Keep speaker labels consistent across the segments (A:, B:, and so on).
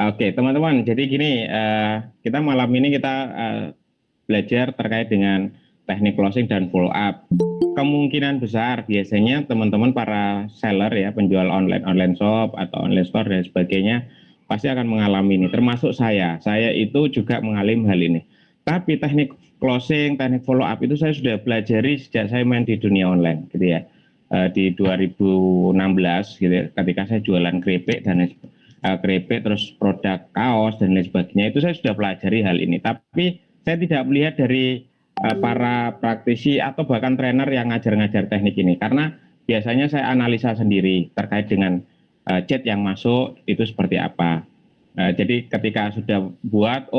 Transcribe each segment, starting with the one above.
A: Oke, teman-teman. Jadi gini, kita malam ini kita belajar terkait dengan teknik closing dan follow up. Kemungkinan besar biasanya teman-teman para seller ya, penjual online shop atau online store dan sebagainya pasti akan mengalami ini. Termasuk saya. Saya itu juga mengalami hal ini. Tapi teknik closing, teknik follow up itu saya sudah pelajari sejak saya main di dunia online, gitu ya. Di 2016 gitu ya, ketika saya jualan keripik dan keripik terus produk kaos dan lain sebagainya, itu saya sudah pelajari hal ini. Tapi saya tidak melihat dari para praktisi atau bahkan trainer yang ngajar-ngajar teknik ini, karena biasanya saya analisa sendiri terkait dengan chat yang masuk itu seperti apa. Jadi ketika sudah buat,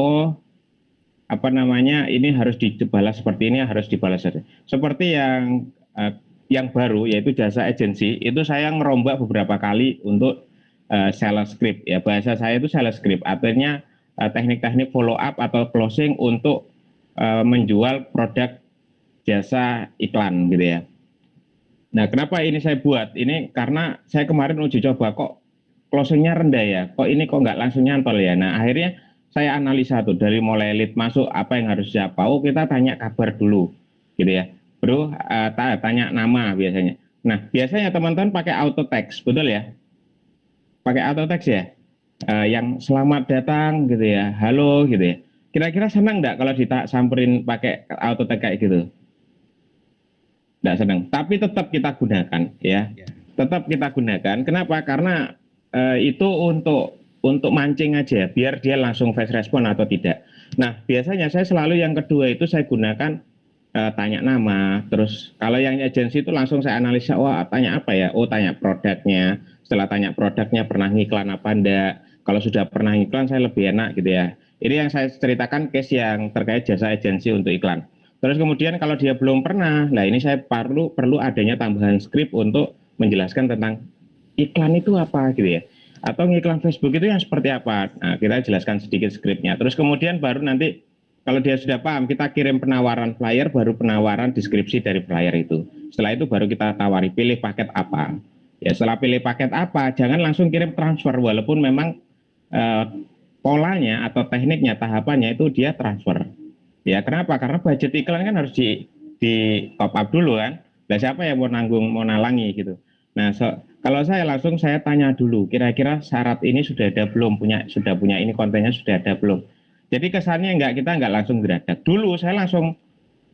A: apa namanya, ini harus dibalas seperti ini, harus dibalas seperti yang baru, yaitu jasa agensi. Itu saya ngerombak beberapa kali untuk sales script ya. Bahasa saya itu sales script, artinya teknik-teknik follow up atau closing untuk menjual produk jasa iklan gitu ya. Nah, kenapa ini saya buat? Ini karena saya kemarin uji coba, kok closingnya rendah ya, kok ini kok nggak langsung nyantol ya. Nah, akhirnya saya analisa tuh dari mulai lead masuk apa yang harus siapa. Oh, kita tanya kabar dulu gitu ya. Bro, tanya nama biasanya. Nah, biasanya teman-teman pakai auto text, betul ya? Pakai auto text ya? Yang selamat datang gitu ya, halo gitu ya. Kira-kira senang nggak kalau disamperin pakai auto text kayak gitu? Nggak senang. Tapi tetap kita gunakan ya.
B: Ya.
A: Tetap kita gunakan. Kenapa? Karena itu untuk mancing aja, biar dia langsung fast respon atau tidak. Nah, biasanya saya selalu yang kedua itu saya gunakan tanya nama. Terus kalau yang agensi itu langsung saya analisa, wah tanya apa ya? Oh, tanya produknya. Setelah tanya produknya, pernah ngiklan apa enggak? Kalau sudah pernah ngiklan, saya lebih enak gitu ya. Ini yang saya ceritakan case yang terkait jasa agensi untuk iklan. Terus kemudian kalau dia belum pernah, nah ini saya perlu adanya tambahan skrip untuk menjelaskan tentang iklan itu apa gitu ya. Atau ngiklan Facebook itu yang seperti apa. Nah, kita jelaskan sedikit skripnya. Terus kemudian baru nanti kalau dia sudah paham, kita kirim penawaran flyer, baru penawaran deskripsi dari flyer itu. Setelah itu baru kita tawari, pilih paket apa. Ya, setelah pilih paket apa, jangan langsung kirim transfer, walaupun memang eh, polanya atau tekniknya, tahapannya itu dia transfer. Ya, kenapa? Karena budget iklan kan harus di top up dulu kan. Nah, siapa yang mau nanggung, mau nalangi gitu. Nah, kalau saya langsung saya tanya dulu, kira-kira syarat ini sudah ada belum, sudah punya ini kontennya sudah ada belum. Jadi kesannya kita nggak langsung geradak. Dulu saya langsung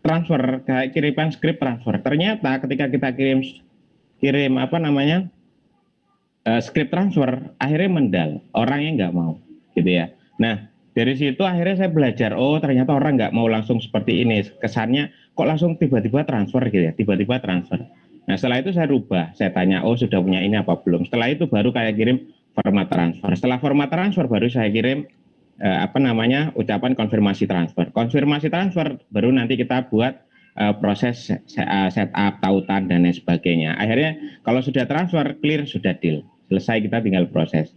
A: transfer, kayak kiriman skrip transfer. Ternyata ketika kita kirim kirim apa namanya skrip transfer, akhirnya mendal, orangnya nggak mau, gitu ya. Nah, dari situ akhirnya saya belajar, oh ternyata orang nggak mau langsung seperti ini. Kesannya kok langsung tiba-tiba transfer gitu ya, tiba-tiba transfer. Nah, setelah itu saya rubah, saya tanya, oh sudah punya ini apa belum. Setelah itu baru kayak kirim format transfer. Setelah format transfer baru saya kirim apa namanya, ucapan konfirmasi transfer. Konfirmasi transfer baru nanti kita buat proses setup, tautan dan lain sebagainya. Akhirnya kalau sudah transfer clear, sudah deal, selesai, kita tinggal proses.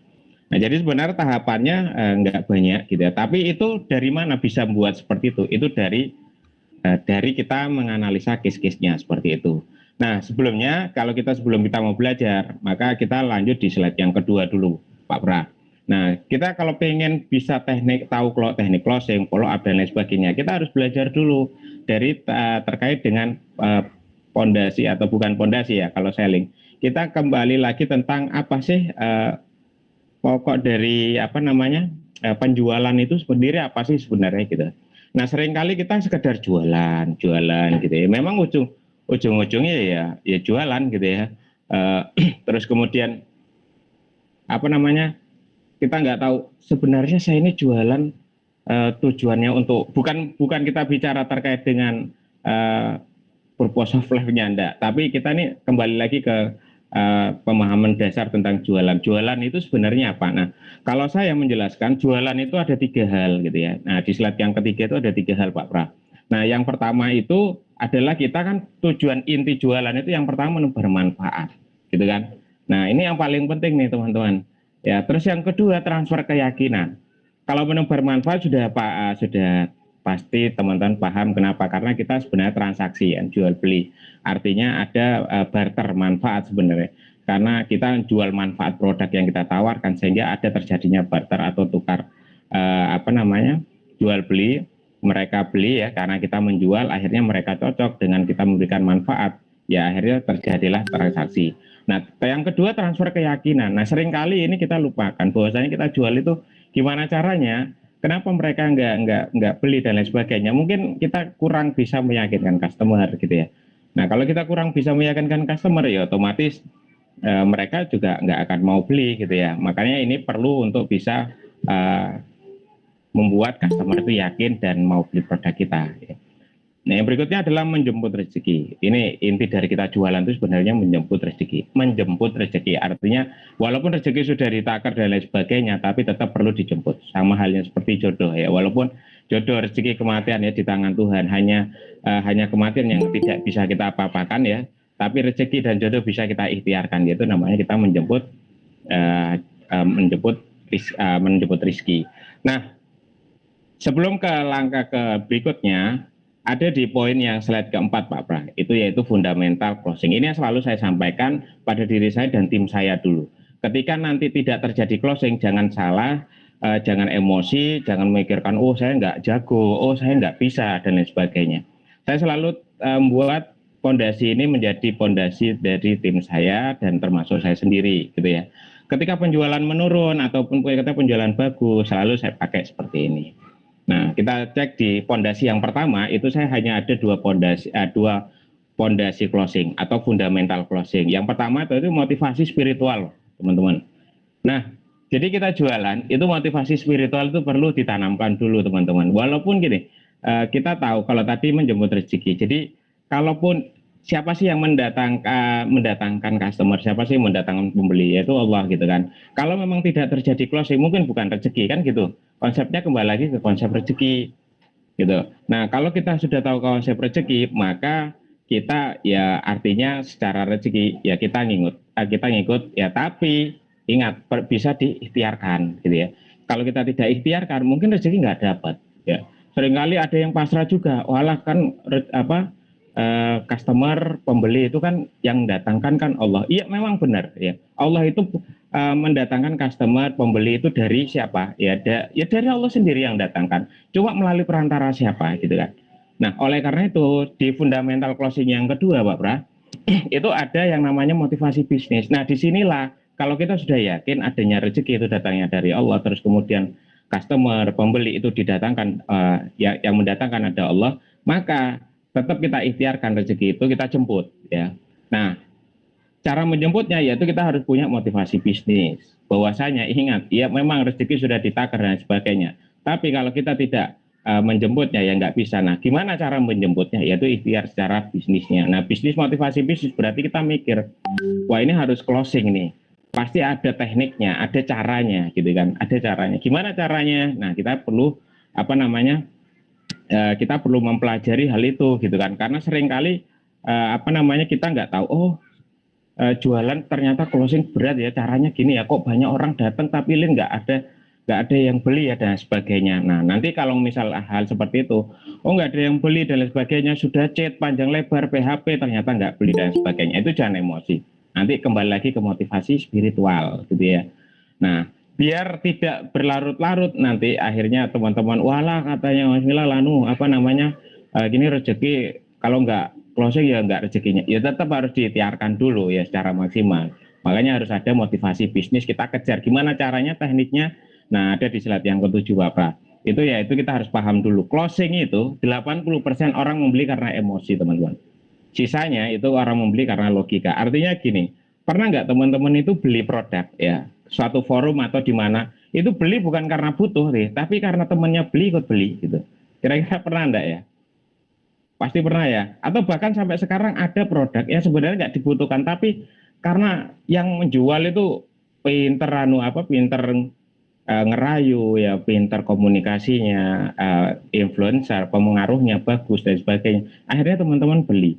A: Nah, jadi sebenarnya tahapannya nggak banyak gitu ya. Tapi itu dari mana bisa membuat seperti itu? Itu dari kita menganalisa case-case-nya seperti itu. Nah, sebelum kita mau belajar, maka kita lanjut di slide yang kedua dulu, Pak Pra. Nah, kita kalau pengen bisa tahu teknik closing, follow up dan lain sebagainya, kita harus belajar dulu dari terkait dengan pondasi atau bukan pondasi ya kalau selling. Kita kembali lagi tentang apa sih pokok dari apa namanya penjualan itu sendiri apa sih sebenarnya gitu. Nah, seringkali kita sekedar jualan gitu ya. Memang ujung-ujungnya ya jualan gitu ya. Terus kemudian apa namanya, kita nggak tahu sebenarnya saya ini jualan tujuannya untuk bukan kita bicara terkait dengan purpose of life-nya enggak, tapi kita ini kembali lagi ke pemahaman dasar tentang jualan. Jualan itu sebenarnya apa? Nah, kalau saya menjelaskan jualan itu ada tiga hal gitu ya. Nah, di slide yang ketiga itu ada tiga hal, Pak Pra. Nah, yang pertama itu adalah kita kan tujuan inti jualan itu yang pertama menebar manfaat, gitu kan. Nah, ini yang paling penting nih teman-teman. Ya, terus yang kedua transfer keyakinan. Kalau menebar manfaat sudah Pak, sudah pasti teman-teman paham kenapa, karena kita sebenarnya transaksi ya, jual beli, artinya ada barter manfaat sebenarnya. karena kita jual manfaat produk yang kita tawarkan sehingga ada terjadinya barter atau tukar jual beli. Mereka beli ya karena kita menjual, akhirnya mereka cocok dengan kita memberikan manfaat, ya akhirnya terjadilah transaksi. Nah, yang kedua transfer keyakinan. Nah, seringkali ini kita lupakan bahwasanya kita jual itu gimana caranya, kenapa mereka nggak beli dan lain sebagainya. Mungkin kita kurang bisa meyakinkan customer gitu ya. Nah, kalau kita kurang bisa meyakinkan customer ya otomatis mereka juga nggak akan mau beli gitu ya. Makanya ini perlu untuk bisa membuat customer itu yakin dan mau beli produk kita. Nah, yang berikutnya adalah menjemput rezeki. Ini inti dari kita jualan itu sebenarnya menjemput rezeki. Menjemput rezeki artinya walaupun rezeki sudah ditakar dan lain sebagainya, tapi tetap perlu dijemput. Sama halnya seperti jodoh ya. Walaupun jodoh, rezeki, kematian ya di tangan Tuhan, hanya kematian yang tidak bisa kita apa-apakan ya. Tapi rezeki dan jodoh bisa kita ikhtiarkan. Yaitu namanya kita menjemput rezeki. Nah, sebelum ke langkah ke berikutnya, ada di poin yang slide keempat Pak Pra, itu yaitu fundamental closing. Ini yang selalu saya sampaikan pada diri saya dan tim saya dulu. Ketika nanti tidak terjadi closing, jangan salah, jangan emosi, jangan memikirkan, oh saya nggak jago, oh saya nggak bisa, dan lain sebagainya. Saya selalu membuat fondasi ini menjadi fondasi dari tim saya dan termasuk saya sendiri, gitu ya. Ketika penjualan menurun ataupun ketika penjualan bagus, selalu saya pakai seperti ini. Nah, kita cek di pondasi yang pertama itu saya hanya ada dua pondasi closing atau fundamental closing. Yang pertama itu motivasi spiritual, teman-teman. Nah, jadi kita jualan itu motivasi spiritual itu perlu ditanamkan dulu, teman-teman. Walaupun gini, kita tahu kalau tadi menjemput rezeki. Jadi, kalaupun siapa sih yang mendatangkan customer, siapa sih yang mendatangkan pembeli, yaitu Allah gitu kan. Kalau memang tidak terjadi closing, mungkin bukan rezeki kan gitu. Konsepnya kembali lagi ke konsep rezeki gitu. Nah, kalau kita sudah tahu konsep rezeki, maka kita ya artinya secara rezeki ya kita ngikut ya, tapi ingat bisa diikhtiarkan gitu ya. Kalau kita tidak ikhtiarkan mungkin rezeki nggak dapat ya. Seringkali ada yang pasrah juga, walah kan customer pembeli itu kan yang datangkan kan Allah. Iya memang benar ya. Allah itu mendatangkan customer pembeli itu dari siapa? Ya dari Allah sendiri yang datangkan. Cuma melalui perantara siapa gitu kan. Nah, oleh karena itu di fundamental closing yang kedua, Pak Pra, itu ada yang namanya motivasi bisnis. Nah, disinilah kalau kita sudah yakin adanya rezeki itu datangnya dari Allah, terus kemudian customer pembeli itu didatangkan yang mendatangkan ada Allah, maka tetap kita ikhtiarkan rezeki itu kita jemput ya. Nah, cara menjemputnya yaitu kita harus punya motivasi bisnis. Bahwasanya ingat, ya memang rezeki sudah ditakar dan sebagainya. Tapi kalau kita tidak menjemputnya ya nggak bisa. Nah, gimana cara menjemputnya? Yaitu ikhtiar secara bisnisnya. Nah, bisnis motivasi bisnis berarti kita mikir, wah ini harus closing nih. Pasti ada tekniknya, ada caranya gitu kan. Ada caranya. Gimana caranya? Nah, kita perlu kita perlu mempelajari hal itu gitu kan. Karena seringkali kita nggak tahu, jualan ternyata closing berat ya, caranya gini ya, kok banyak orang datang tapi nggak ada yang beli ya dan sebagainya. Nah, nanti kalau misal hal seperti itu, nggak ada yang beli dan lain sebagainya, sudah chat panjang lebar PHP ternyata nggak beli dan sebagainya, itu jangan emosi. Nanti kembali lagi ke motivasi spiritual gitu ya. Nah, biar tidak berlarut-larut nanti akhirnya teman-teman, walah katanya Mas Mila gini rezeki kalau nggak closing ya nggak rezekinya. Ya tetap harus diikhtiarkan dulu ya secara maksimal. Makanya harus ada motivasi bisnis, kita kejar gimana caranya, tekniknya. Nah, ada di slide yang ketujuh Bapak. Itu kita harus paham dulu. Closing itu 80% orang membeli karena emosi, teman-teman. Sisanya itu orang membeli karena logika. Artinya gini, pernah nggak teman-teman itu beli produk ya, suatu forum atau di mana, itu beli bukan karena butuh nih, tapi karena temannya beli ikut beli gitu. Kira-kira pernah enggak ya? Pasti pernah ya. Atau bahkan sampai sekarang ada produk yang sebenarnya nggak dibutuhkan, tapi karena yang menjual itu pinter ngerayu ya, pinter komunikasinya, influencer, pemengaruhnya bagus dan sebagainya. Akhirnya teman-teman beli.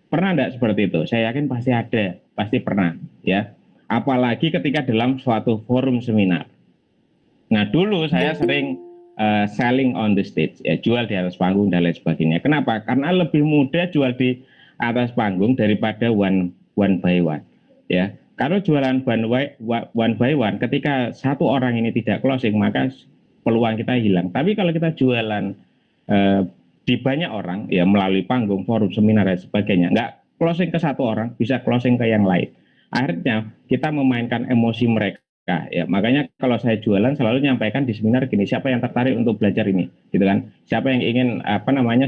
A: Pernah enggak seperti itu? Saya yakin pasti ada, pasti pernah ya. Apalagi ketika dalam suatu forum seminar. Nah, dulu saya sering selling on the stage, ya jual di atas panggung dan lain sebagainya. Kenapa? Karena lebih mudah jual di atas panggung daripada one by one, ya. Kalau jualan one by one, ketika satu orang ini tidak closing, maka peluang kita hilang. Tapi kalau kita jualan eh, di banyak orang, ya melalui panggung, forum, seminar, dan sebagainya, nggak closing ke satu orang, bisa closing ke yang lain. Akhirnya kita memainkan emosi mereka. Ya, makanya kalau saya jualan selalu nyampaikan di seminar gini, siapa yang tertarik untuk belajar ini, gitu kan? Siapa yang ingin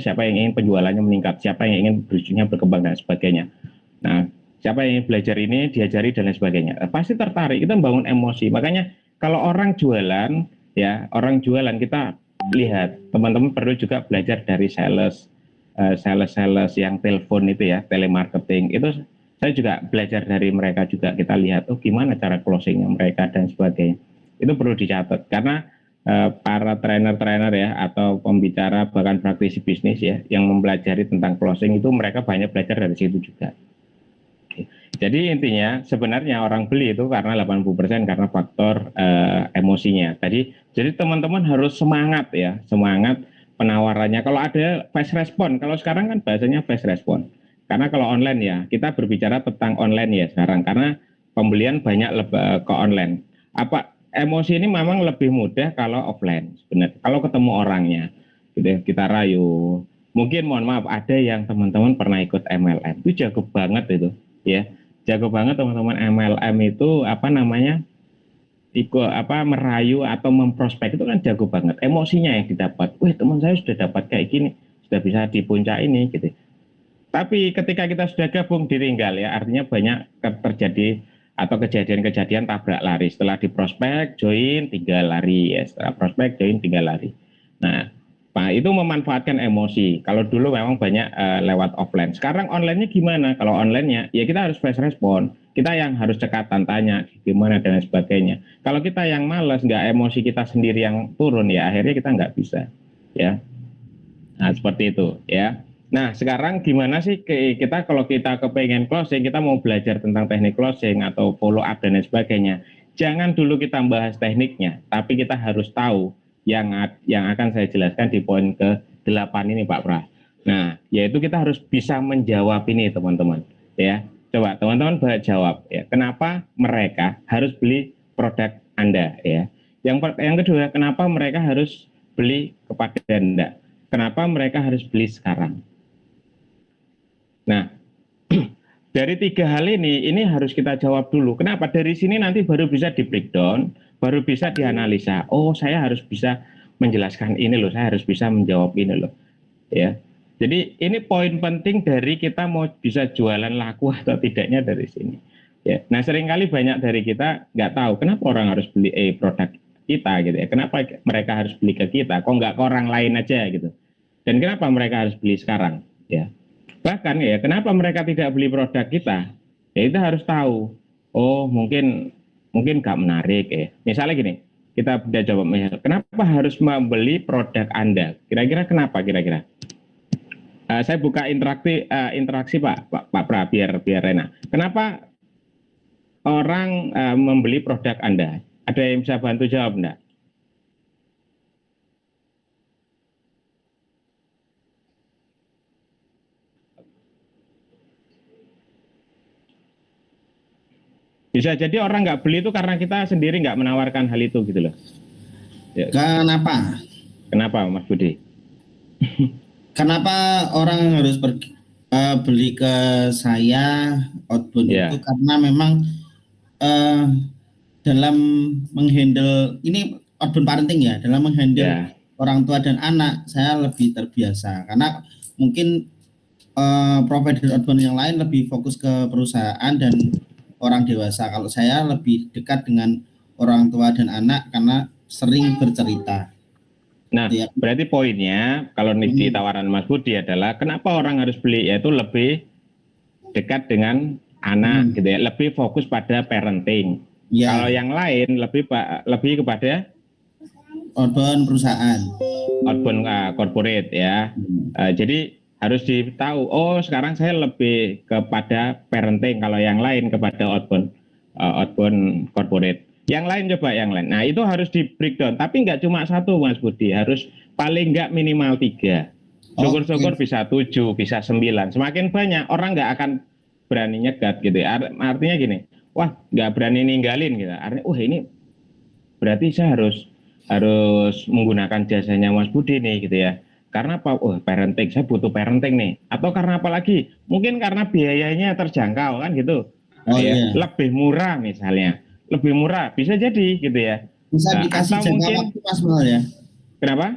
A: siapa yang ingin penjualannya meningkat, siapa yang ingin bisnisnya berkembang dan sebagainya. Nah, siapa yang ingin belajar ini diajari dan lain sebagainya. Pasti tertarik, kita membangun emosi. Makanya kalau orang jualan, ya orang jualan kita lihat teman-teman perlu juga belajar dari sales yang telepon itu ya, telemarketing itu. Saya juga belajar dari mereka juga, kita lihat oh gimana cara closingnya mereka dan sebagainya. Itu perlu dicatat karena para trainer-trainer ya atau pembicara bahkan praktisi bisnis ya yang mempelajari tentang closing itu mereka banyak belajar dari situ juga. Jadi intinya sebenarnya orang beli itu karena 80% karena faktor emosinya. Jadi teman-teman harus semangat ya, semangat penawarannya. Kalau ada fast respon, kalau sekarang kan bahasanya fast respon. Karena kalau online ya, kita berbicara tentang online ya sekarang karena pembelian banyak ke online. Apa emosi ini memang lebih mudah kalau offline sebenarnya. Kalau ketemu orangnya, gitu, kita rayu. Mungkin mohon maaf ada yang teman-teman pernah ikut MLM, itu jago banget itu, ya jago banget teman-teman. MLM itu merayu atau memprospek itu kan jago banget. Emosinya yang didapat, wih teman saya sudah dapat kayak gini, sudah bisa di puncak ini gitu. Tapi ketika kita sudah gabung ditinggal ya, artinya banyak terjadi atau kejadian-kejadian tabrak lari. Setelah di prospek join tinggal lari ya, setelah prospek join tinggal lari. Nah, Pak itu memanfaatkan emosi. Kalau dulu memang banyak lewat offline. Sekarang online-nya gimana? Kalau online-nya ya kita harus fast respon. Kita yang harus cekatan tanya gimana dan sebagainya. Kalau kita yang malas, nggak emosi kita sendiri yang turun ya akhirnya kita nggak bisa. Ya, nah seperti itu ya. Nah sekarang gimana sih kita kalau kita kepengen closing, kita mau belajar tentang teknik closing atau follow up dan lain sebagainya. Jangan dulu kita bahas tekniknya, tapi kita harus tahu yang akan saya jelaskan di poin ke-8 ini Pak Pra. Nah, yaitu kita harus bisa menjawab ini teman-teman. Ya, coba teman-teman jawab ya. Kenapa mereka harus beli produk Anda ya? Yang kedua, kenapa mereka harus beli kepada Anda? Kenapa mereka harus beli sekarang? Nah, dari 3 hal ini harus kita jawab dulu. Kenapa? Dari sini nanti baru bisa di breakdown, baru bisa dianalisa. Oh, saya harus bisa menjelaskan ini loh, saya harus bisa menjawab ini loh. Ya. Jadi ini poin penting dari kita mau bisa jualan laku atau tidaknya dari sini. Ya. Nah, seringkali banyak dari kita nggak tahu kenapa orang harus beli produk kita gitu ya. Kenapa mereka harus beli ke kita? Kok nggak ke orang lain aja gitu. Dan kenapa mereka harus beli sekarang? Ya. Bahkan ya, kenapa mereka tidak beli produk kita? Ya kita harus tahu. Oh, mungkin nggak menarik ya. Misalnya gini, kita udah jawab, kenapa harus membeli produk Anda? Kira-kira kenapa kira-kira? Saya buka interaksi Pak Pra biar Rena. Kenapa orang membeli produk Anda? Ada yang bisa bantu jawab enggak? Bisa jadi orang nggak beli itu karena kita sendiri nggak menawarkan hal itu gitu loh.
B: Ya. Kenapa?
A: Kenapa Mas Budi?
B: Kenapa orang harus beli ke saya outbound itu karena memang dalam menghandle ini outbound parenting ya, dalam menghandle orang tua dan anak saya lebih terbiasa karena mungkin provider outbound yang lain lebih fokus ke perusahaan dan orang dewasa. Kalau saya lebih dekat dengan orang tua dan anak karena sering bercerita.
A: Nah, berarti poinnya kalau di tawaran Mas Budi adalah kenapa orang harus beli, yaitu lebih dekat dengan anak gitu ya, lebih fokus pada parenting. Kalau yang lain lebih kepada
B: outbound perusahaan,
A: outbound corporate ya. Jadi harus ditahu, oh sekarang saya lebih kepada parenting, kalau yang lain kepada outbound corporate. Yang lain coba yang lain. Nah itu harus di breakdown. Tapi nggak cuma satu Mas Budi, harus paling nggak minimal 3. Syukur-syukur bisa 7, bisa 9. Semakin banyak orang nggak akan berani nyegat gitu. Artinya gini, wah nggak berani ninggalin gitu. Artinya, ini berarti saya harus menggunakan jasanya Mas Budi nih gitu ya. Karena apa? Parenting, saya butuh parenting nih. Atau karena apa lagi? Mungkin karena biayanya terjangkau kan gitu.
B: Iya.
A: Lebih murah misalnya. Lebih murah, bisa jadi gitu ya.
B: Bisa dikasih
A: atau
B: jangka
A: mungkin,
B: waktu Mas Mal ya.
A: Kenapa?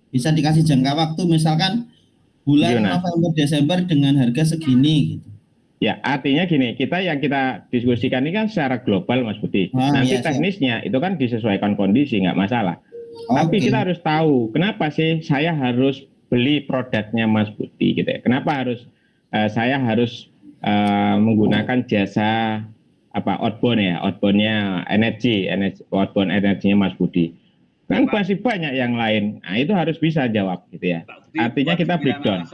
B: Bisa dikasih jangka waktu misalkan bulan
A: Gimana?
B: November Desember dengan harga segini gitu.
A: Ya, artinya gini, yang kita diskusikan ini kan secara global Mas Budi. Nanti
B: Iya,
A: teknisnya itu kan disesuaikan kondisi, nggak masalah. Tapi kita harus tahu kenapa sih saya harus beli produknya Mas Budi gitu ya. Kenapa saya harus menggunakan jasa outboundnya outbound energinya Mas Budi. Kan masih banyak yang lain. Nah, itu harus bisa jawab gitu ya. Artinya kita breakdown.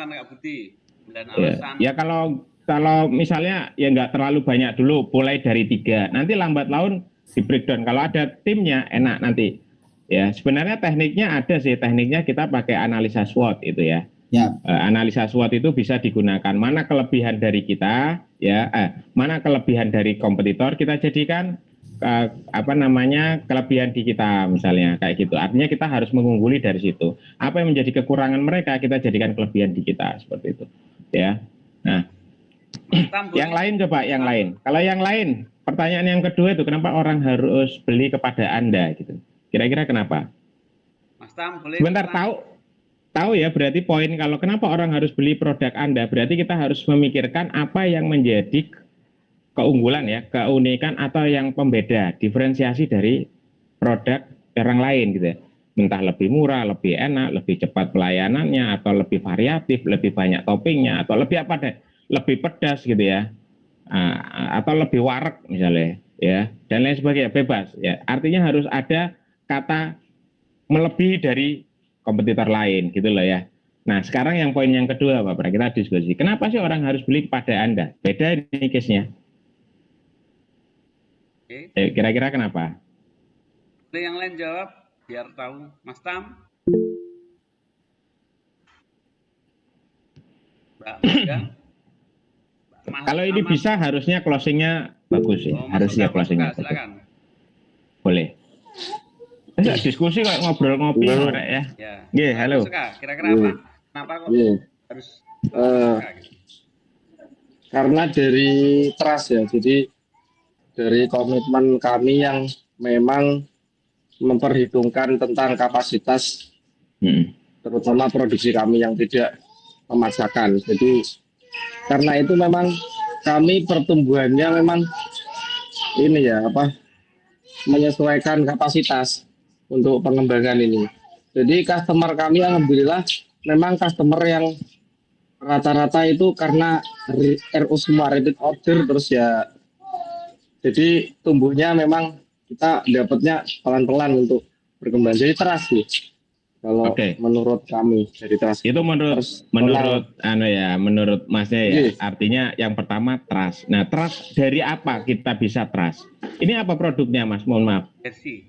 A: Ya kalau misalnya ya nggak terlalu banyak dulu, mulai dari 3, nanti lambat laun di breakdown. Kalau ada timnya enak nanti. Ya sebenarnya tekniknya ada sih, tekniknya kita pakai analisa SWOT itu ya. Analisa SWOT itu bisa digunakan mana kelebihan dari kita ya, mana kelebihan dari kompetitor kita jadikan kelebihan di kita misalnya kayak gitu. Artinya kita harus mengungguli dari situ. Apa yang menjadi kekurangan mereka kita jadikan kelebihan di kita seperti itu ya. Nah, yang lain coba yang lain. Kalau yang lain, pertanyaan yang kedua itu kenapa orang harus beli kepada Anda gitu. Kira-kira kenapa?
C: Mas Tam, boleh
A: sebentar tahu ya, berarti poin kalau kenapa orang harus beli produk Anda, berarti kita harus memikirkan apa yang menjadi keunggulan ya, keunikan atau yang pembeda, diferensiasi dari produk orang lain gitu ya. Entah lebih murah, lebih enak, lebih cepat pelayanannya, atau lebih variatif, lebih banyak toppingnya, atau lebih apa deh, lebih pedas gitu ya, atau lebih warek misalnya ya, dan lain sebagainya, bebas ya. Artinya harus ada kata melebihi dari kompetitor lain gitu loh ya. Nah sekarang yang poin yang kedua Pak Pra, kita diskusi. Kenapa sih orang harus beli kepada Anda? Beda ini case-nya. Kira-kira kenapa?
C: Boleh yang lain jawab biar tahu. Mas Tam. Mbak Mega.
A: Kalau ini bisa harusnya closingnya bagus ya. Harusnya closingnya bagus.
C: Silakan.
A: Boleh. Diskusi kayak ngobrol-ngopi ya.
C: Ya.
A: Halo.
C: Kira-kira apa? Kenapa kok harus
D: karena dari trust ya. Jadi dari komitmen kami yang memang memperhitungkan tentang kapasitas terutama produksi kami yang tidak memaksakan. Jadi karena itu memang kami pertumbuhannya memang menyesuaikan kapasitas untuk pengembangan ini. Jadi customer kami alhamdulillah memang customer yang rata-rata itu karena RO semua repeat order terus ya. Jadi tumbuhnya memang kita dapatnya pelan-pelan untuk berkembang. Jadi trust nih. Kalau menurut kami dari trust.
A: Itu menurut Masnya ya. Artinya yang pertama trust. Nah, trust dari apa kita bisa trust? Ini apa produknya Mas? Mohon maaf.
C: Jersey.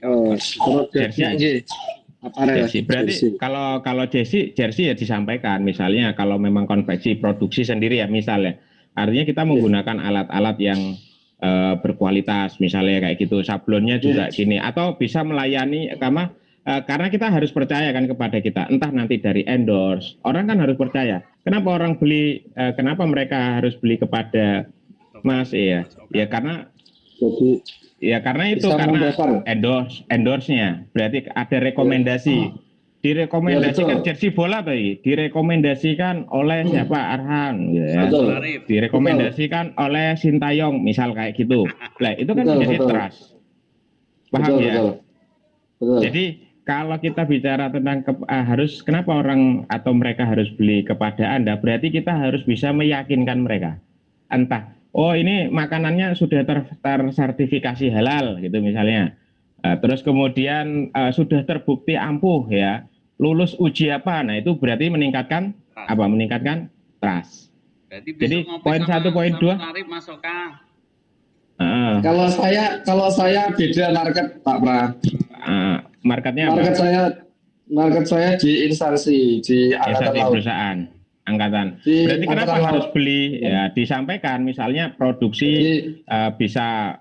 A: Jersey. Berarti kalau jersey ya disampaikan misalnya kalau memang konveksi produksi sendiri ya misalnya. Artinya kita menggunakan alat-alat yang berkualitas misalnya kayak gitu. Sablonnya juga gini atau bisa melayani karena kita harus percaya kan kepada kita, entah nanti dari endorse, orang kan harus percaya. Kenapa orang beli? Kenapa mereka harus beli kepada Mas? Ya karena itu karena endorse-nya. Berarti ada rekomendasi. Direkomendasikan jersey bola tadi, direkomendasikan oleh siapa? Arhan, ya. Direkomendasikan oleh Sintayong, misal kayak gitu. Nah, itu kan menjadi trust. Paham ya? Jadi kalau kita bicara tentang kenapa orang atau mereka harus beli kepada Anda, berarti kita harus bisa meyakinkan mereka. Entah, ini makanannya sudah tersertifikasi halal gitu misalnya. Terus kemudian sudah terbukti ampuh ya, lulus uji apa? Nah itu berarti meningkatkan apa? Meningkatkan trust. Jadi poin 1, poin 2.
D: Kalau saya beda market Pak Pra.
A: Marketnya apa?
D: Market saya di instansi di angkatan laut.
A: Perusahaan. Angkatan.
D: Di
A: Berarti kenapa
D: Angkatan
A: harus
D: Laut.
A: beli? Ya, disampaikan misalnya produksi
D: Jadi
A: bisa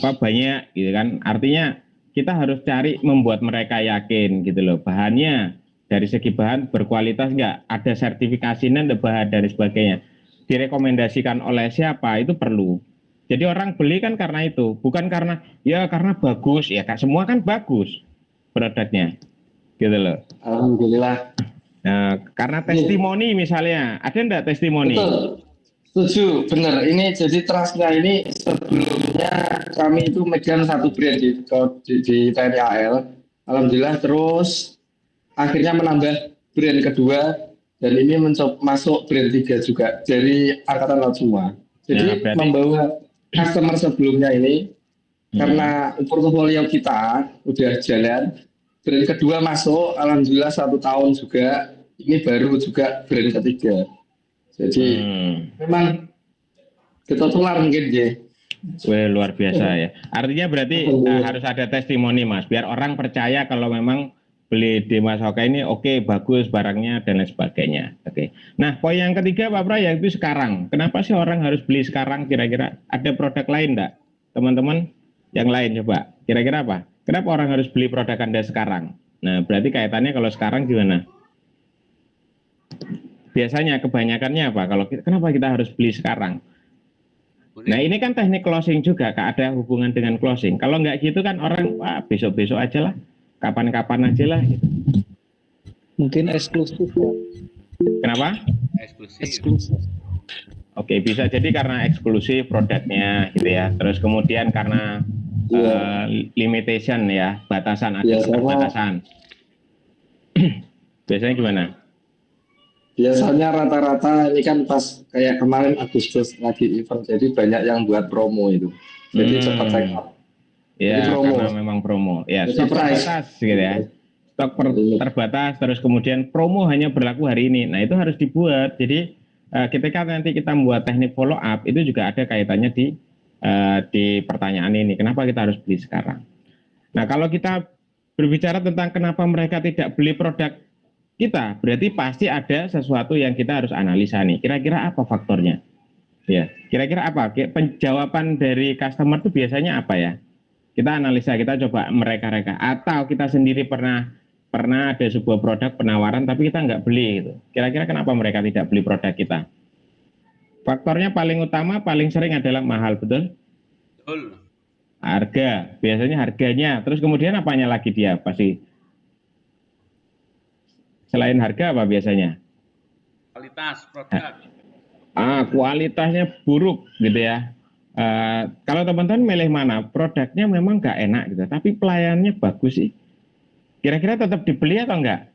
A: banyak gitu kan. Artinya kita harus cari membuat mereka yakin gitu loh. Bahannya dari segi bahan berkualitas nggak, ada sertifikasinya ada bahan dan sebagainya. Direkomendasikan oleh siapa itu perlu. Jadi orang beli kan karena itu, bukan karena ya karena bagus ya. Kak, semua kan bagus produknya gitu loh.
D: alhamdulillah.
A: Nah, karena testimoni misalnya, ada enggak testimoni?
D: Betul. Setuju, benar. Ini jadi trustnya ini sebelumnya kami itu megang satu brand di TNI AL. Alhamdulillah terus akhirnya menambah brand kedua dan ini mencoba masuk brand 3 juga dari Angkatan Laut semua.
A: Nah,
D: Jadi
A: berarti
D: membawa customer sebelumnya ini karena portofolio kita udah jalan, brand kedua masuk, alhamdulillah 1 tahun juga, ini baru juga brand ketiga. Jadi memang kebetulan mungkin ya.
A: Weh, luar biasa ya. Artinya berarti harus ada testimoni Mas, biar orang percaya kalau memang beli di Mas Hoka ini oke, bagus barangnya dan lain sebagainya. Oke. Nah, poin yang ketiga Pak Pra yaitu sekarang. Kenapa sih orang harus beli sekarang kira-kira? Ada produk lain enggak? Teman-teman yang lain coba. Kira-kira apa? Kenapa orang harus beli produk Anda sekarang? Nah, berarti kaitannya kalau sekarang gimana? Biasanya kebanyakannya apa? Kenapa kita harus beli sekarang? Nah ini kan teknik closing juga, Kak, ada hubungan dengan closing. Kalau nggak gitu kan orang, wah besok-besok aja lah, kapan-kapan aja lah. Gitu.
E: Mungkin eksklusif ya.
A: Kenapa?
E: Eksklusif.
A: Oke, bisa jadi karena eksklusif produknya gitu ya. Terus kemudian karena limitation ya, batasan, ada batasan. Biasanya gimana?
D: Biasanya rata-rata ini kan pas kayak kemarin Agustus lagi event, jadi banyak yang buat promo itu. Jadi cepat check out.
A: Ya,
D: promo.
A: karena memang promo. Ya,
D: Jadi
A: stok terbatas gitu ya. Stok terbatas, terus kemudian promo hanya berlaku hari ini. Nah, itu harus dibuat. Jadi ketika nanti kita membuat teknik follow up, itu juga ada kaitannya di pertanyaan ini. Kenapa kita harus beli sekarang? Nah, kalau kita berbicara tentang kenapa mereka tidak beli produk kita, berarti pasti ada sesuatu yang kita harus analisa nih. Kira-kira apa faktornya? Ya, kira-kira apa? Penjawaban dari customer itu biasanya apa ya? Kita analisa, kita coba mereka-reka. Atau kita sendiri pernah ada sebuah produk penawaran tapi kita nggak beli gitu. Kira-kira kenapa mereka tidak beli produk kita? Faktornya paling utama, paling sering adalah mahal, betul?
C: Betul.
A: Harga, biasanya harganya. Terus kemudian apanya lagi dia pasti? Selain harga apa biasanya?
C: Kualitas produk.
A: Kualitasnya buruk gitu ya. Kalau teman-teman milih mana? Produknya memang nggak enak gitu, tapi pelayanannya bagus sih. Kira-kira tetap dibeli atau enggak?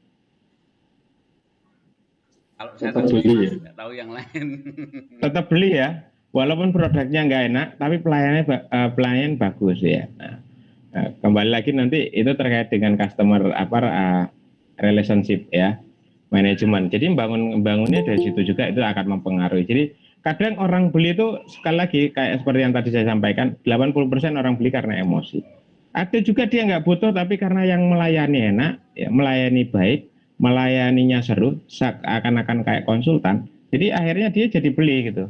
C: Kalau saya
D: Tetap beli ya.
C: nggak tahu yang lain.
A: Tetap beli ya. Walaupun produknya nggak enak, tapi pelayanan bagus ya. Nah, kembali lagi nanti itu terkait dengan customer relationship ya, manajemen. Jadi membangunnya dari situ juga itu akan mempengaruhi. Jadi kadang orang beli itu sekali lagi kayak seperti yang tadi saya sampaikan, 80% orang beli karena emosi. Ada juga dia nggak butuh tapi karena yang melayani enak, ya, melayani baik, melayaninya seru, akan kayak konsultan. Jadi akhirnya dia jadi beli gitu.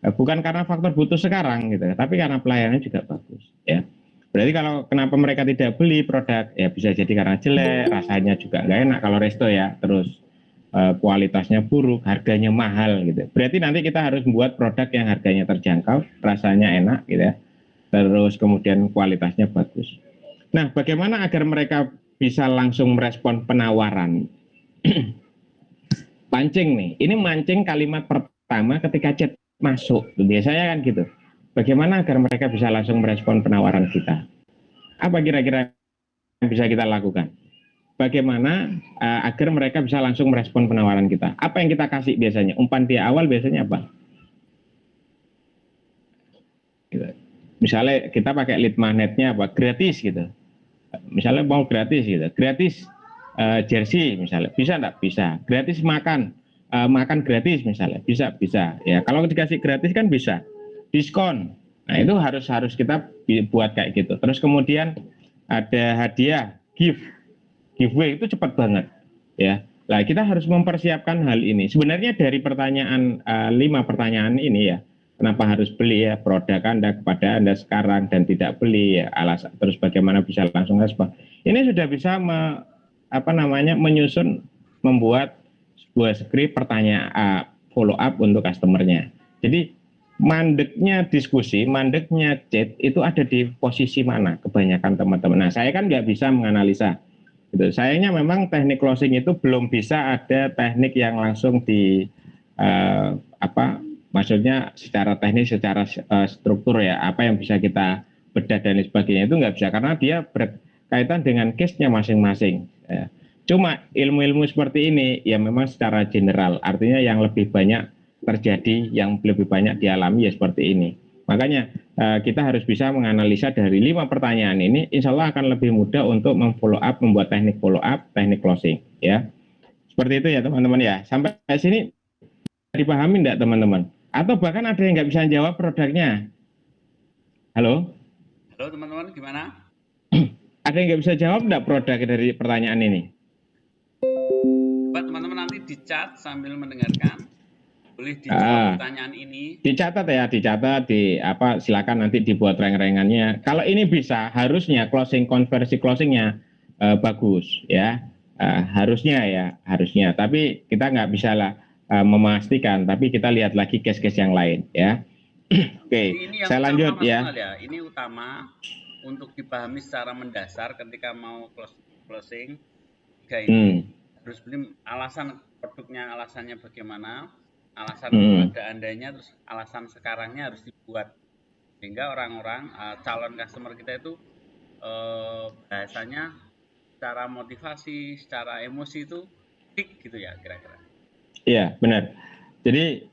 A: Bukan karena faktor butuh sekarang gitu, tapi karena pelayanannya juga bagus ya. Berarti kalau kenapa mereka tidak beli produk, ya bisa jadi karena jelek, rasanya juga nggak enak kalau resto ya, terus kualitasnya buruk, harganya mahal gitu. Berarti nanti kita harus membuat produk yang harganya terjangkau, rasanya enak gitu ya, terus kemudian kualitasnya bagus. Nah, bagaimana agar mereka bisa langsung merespon penawaran? Pancing nih, ini mancing kalimat pertama ketika chat masuk, biasanya kan gitu. Bagaimana agar mereka bisa langsung merespon penawaran kita? Apa kira-kira yang bisa kita lakukan? Bagaimana agar mereka bisa langsung merespon penawaran kita? Apa yang kita kasih biasanya? Umpan dia awal biasanya apa? Gitu. Misalnya kita pakai lead magnetnya apa? Gratis gitu. Misalnya mau gratis gitu. Gratis jersey misalnya. Bisa enggak? Bisa. Gratis makan. Makan gratis misalnya. Bisa. Ya, kalau dikasih gratis kan bisa. Diskon. Nah, itu harus kita buat kayak gitu. Terus kemudian ada hadiah, giveaway itu cepat banget ya. Nah, kita harus mempersiapkan hal ini. Sebenarnya dari pertanyaan 5 pertanyaan ini ya, kenapa harus beli ya produk Anda kepada Anda sekarang dan tidak beli ya, alasan terus bagaimana bisa langsung respon. Ini sudah bisa menyusun membuat sebuah skrip pertanyaan follow up untuk customernya. Jadi mandeknya diskusi, mandeknya chat itu ada di posisi mana kebanyakan teman-teman. Nah, saya kan nggak bisa menganalisa. Gitu. Sayangnya memang teknik closing itu belum bisa ada teknik yang langsung di maksudnya secara teknis, secara struktur ya, apa yang bisa kita bedah dan lain sebagainya itu nggak bisa karena dia berkaitan dengan case-nya masing-masing. Ya. Cuma ilmu-ilmu seperti ini ya memang secara general, artinya yang lebih banyak terjadi, yang lebih banyak dialami ya seperti ini. Makanya kita harus bisa menganalisa dari 5 pertanyaan ini, insya Allah akan lebih mudah untuk memfollow up, membuat teknik follow up, teknik closing, ya. Seperti itu ya teman-teman ya. Sampai sini dipahami enggak teman-teman? Atau bahkan ada yang nggak bisa jawab produknya? Halo?
C: Halo teman-teman, gimana?
A: Ada yang nggak bisa jawab enggak produk dari pertanyaan ini?
C: Coba teman-teman nanti di chat sambil mendengarkan. Boleh dijawab pertanyaan ini.
A: Dicatat ya, dicatat silakan nanti dibuat reng-rengannya. Kalau ini bisa, harusnya konversi closingnya bagus ya, harusnya. Tapi kita nggak bisa lah memastikan. Tapi kita lihat lagi case-case yang lain ya. Oke, saya lanjut ya.
C: Ini utama untuk dipahami secara mendasar ketika mau closing. Ini harus beli alasan produknya, alasannya bagaimana. Alasan kepada andanya, terus alasan sekarangnya harus dibuat sehingga orang-orang calon customer kita itu bahasanya secara motivasi, secara emosi itu klik gitu ya kira-kira.
A: Iya benar. Jadi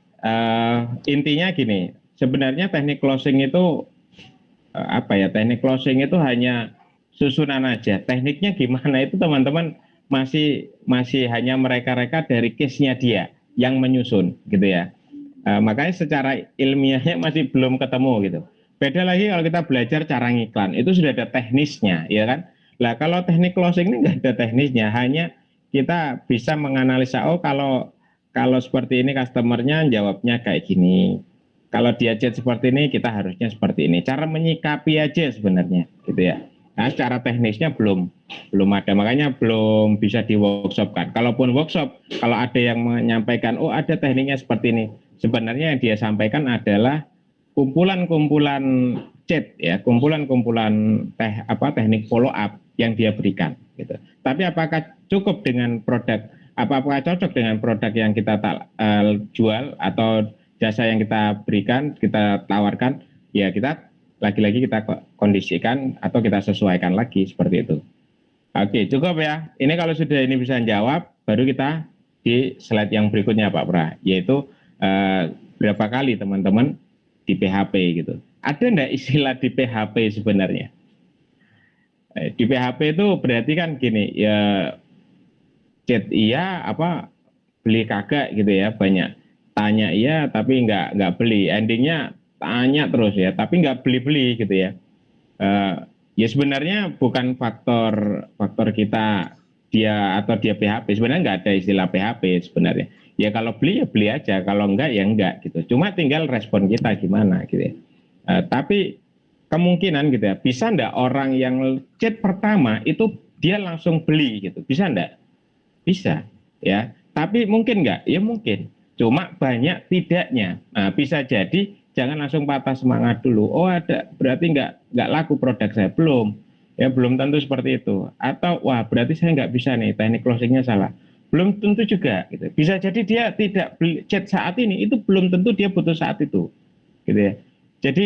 A: intinya gini, sebenarnya teknik closing itu teknik closing itu hanya susunan aja. Tekniknya gimana itu teman-teman masih hanya mereka-reka dari case-nya dia yang menyusun gitu ya. Makanya secara ilmiahnya masih belum ketemu gitu. Beda lagi kalau kita belajar cara ngiklan, itu sudah ada teknisnya ya kan. Lah kalau teknik closing ini nggak ada teknisnya, hanya kita bisa menganalisa kalau seperti ini customernya jawabnya kayak gini. Kalau dia chat seperti ini kita harusnya seperti ini. Cara menyikapi aja sebenarnya gitu ya. Nah, secara teknisnya belum ada, makanya belum bisa di workshop kan. Kalaupun workshop, kalau ada yang menyampaikan, ada tekniknya seperti ini, sebenarnya yang dia sampaikan adalah kumpulan-kumpulan chat ya, kumpulan-kumpulan teknik follow up yang dia berikan. Gitu. Tapi apakah cukup dengan produk? Apakah cocok dengan produk yang kita jual atau jasa yang kita berikan, kita tawarkan? Ya kita lagi-lagi kita kondisikan atau kita sesuaikan lagi seperti itu. Oke, cukup ya. Ini kalau sudah ini bisa jawab, baru kita di slide yang berikutnya Pak Pra, yaitu berapa kali teman-teman di PHP gitu. Ada enggak istilah di PHP sebenarnya? Di PHP itu berarti kan gini, ya chat iya, beli kagak gitu ya, banyak. Tanya iya tapi nggak beli. Endingnya tanya terus ya, tapi nggak beli-beli gitu ya. Ya sebenarnya bukan faktor kita dia PHP. Sebenarnya nggak ada istilah PHP sebenarnya. Ya kalau beli ya beli aja, kalau enggak ya enggak gitu. Cuma tinggal respon kita gimana gitu ya. Tapi kemungkinan gitu ya, bisa enggak orang yang chat pertama itu dia langsung beli gitu, bisa enggak? Bisa ya. Tapi mungkin enggak? Ya mungkin. Cuma banyak tidaknya. Nah, bisa jadi jangan langsung patah semangat dulu. Ada berarti nggak laku produk saya, belum. Ya belum tentu seperti itu. Atau wah berarti saya nggak bisa nih, teknik closingnya salah. Belum tentu juga. Gitu. Bisa jadi dia tidak beli chat saat ini, itu belum tentu dia butuh saat itu. Gitu ya. Jadi